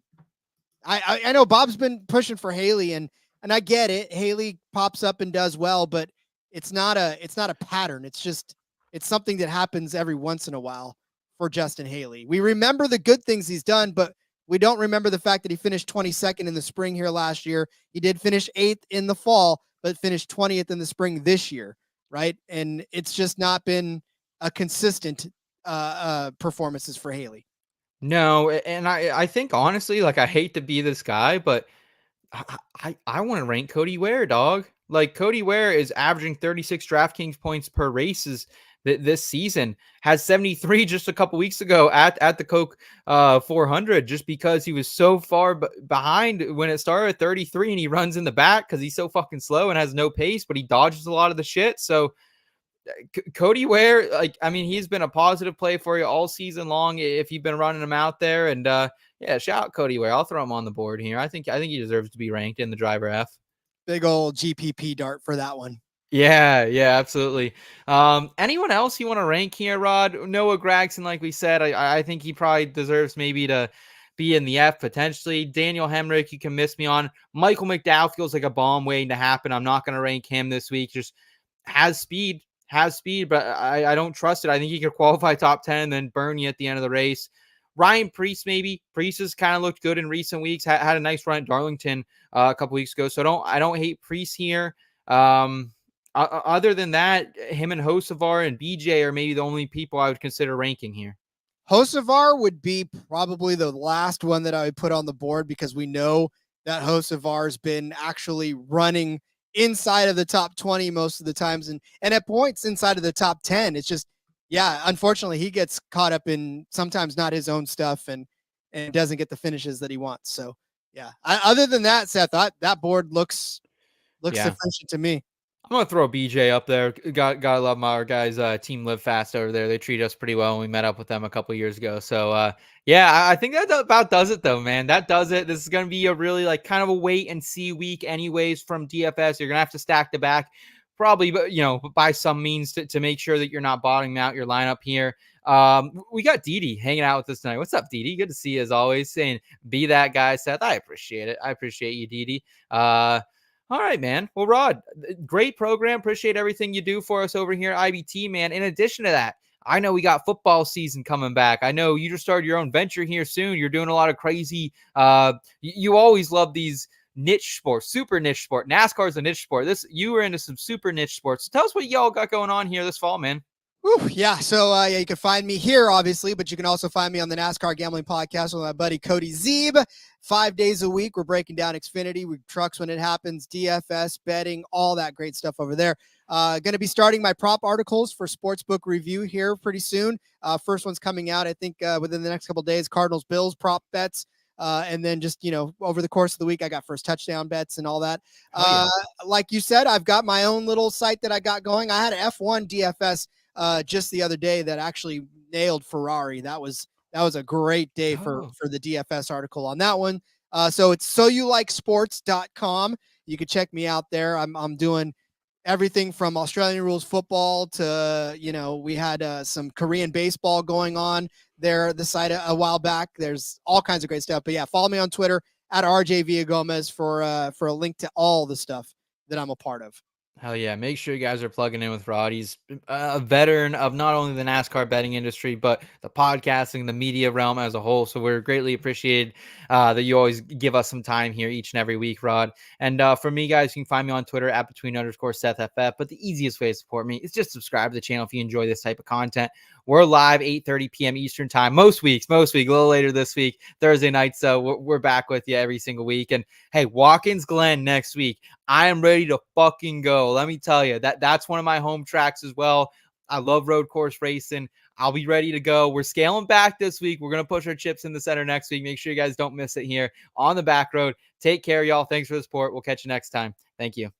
I know Bob's been pushing for Haley, and I get it. Haley pops up and does well, but it's not a pattern. It's something that happens every once in a while for Justin Haley. We remember the good things he's done, but we don't remember the fact that he finished 22nd in the spring here last year. He did finish 8th in the fall, but finished 20th in the spring this year, right? And it's just not been a consistent performances for Haley.
no, and I think honestly, like I hate to be this guy, but I want to rank Cody Ware, dog. Like Cody Ware is averaging 36 DraftKings points per races this season. Has 73 just a couple weeks ago at the Coke 400, just because he was so far behind when it started at 33, and he runs in the back because he's so fucking slow and has no pace, but he dodges a lot of the shit. So Cody Ware, like, I mean, he's been a positive play for you all season long if you've been running him out there. And yeah, shout out Cody Ware. I'll throw him on the board here. I think he deserves to be ranked in the driver F.
Big old GPP dart for that one.
Yeah, absolutely. Anyone else you want to rank here, Rod? Noah Gragson, like we said, I think he probably deserves maybe to be in the F potentially. Daniel Hemrick, you can miss me on. Michael McDowell feels like a bomb waiting to happen. I'm not going to rank him this week. Just has speed, but I don't trust it. I think he could qualify top 10 and then burn you at the end of the race. Ryan Preece, maybe. Preece has kind of looked good in recent weeks. Had a nice run at Darlington a couple weeks ago. So I don't hate Preece here. Other than that, him and Hocevar and BJ are maybe the only people I would consider ranking here.
Hocevar would be probably the last one that I would put on the board because we know that Hocevar's been actually running inside of the top 20 most of the times and at points inside of the top 10. It's just, yeah, unfortunately he gets caught up in sometimes not his own stuff and doesn't get the finishes that he wants. So yeah, other than that, Seth, that board looks sufficient to me.
I'm gonna throw BJ up there. Gotta love our guys. Team Live Fast over there. They treat us pretty well when we met up with them a couple years ago. So yeah, I think that about does it though, man. That does it. This is gonna be a really like kind of a wait and see week, anyways. From DFS, you're gonna have to stack the back, probably, but by some means to make sure that you're not bottoming out your lineup here. We got Didi hanging out with us tonight. What's up, Didi? Good to see you as always. Saying be that guy, Seth. I appreciate it. I appreciate you, Didi. All right, man. Well, Rod, great program. Appreciate everything you do for us over here at IBT, man. In addition to that, I know we got football season coming back. I know you just started your own venture here soon. You're doing a lot of crazy. You always love these niche sports, super niche sport. NASCAR is a niche sport. You were into some super niche sports. So tell us what y'all got going on here this fall, man.
Whew, yeah. So yeah, you can find me here, obviously, but you can also find me on the NASCAR Gambling Podcast with my buddy Cody Zeeb. 5 days a week, we're breaking down Xfinity, trucks when it happens, DFS, betting, all that great stuff over there. Going to be starting my prop articles for Sportsbook Review here pretty soon. First one's coming out, I think, within the next couple of days. Cardinals, Bills, prop bets. And then just, over the course of the week, I got first touchdown bets and all that. Like you said, I've got my own little site that I got going. I had an F1 DFS just the other day that actually nailed Ferrari. That was a great day for the DFS article on that one. So it's soyouLikeSports.com. You can check me out there. I'm doing everything from Australian rules football to, we had some Korean baseball going on there, the site a while back. There's all kinds of great stuff. But yeah, follow me on Twitter at RJ Villagomez for a link to all the stuff that I'm a part of.
Hell yeah. Make sure you guys are plugging in with Rod. He's a veteran of not only the NASCAR betting industry, but the podcasting, the media realm as a whole. So we're greatly appreciated that you always give us some time here each and every week, Rod. And for me, guys, you can find me on Twitter at @between_SethFF. But the easiest way to support me is just subscribe to the channel if you enjoy this type of content. We're live 8:30 p.m. Eastern time most weeks, a little later this week, Thursday night. So we're back with you every single week. And hey, Watkins Glen next week. I am ready to fucking go. Let me tell you, that's one of my home tracks as well. I love road course racing. I'll be ready to go. We're scaling back this week. We're going to push our chips in the center next week. Make sure you guys don't miss it here on the back road. Take care, y'all. Thanks for the support. We'll catch you next time. Thank you.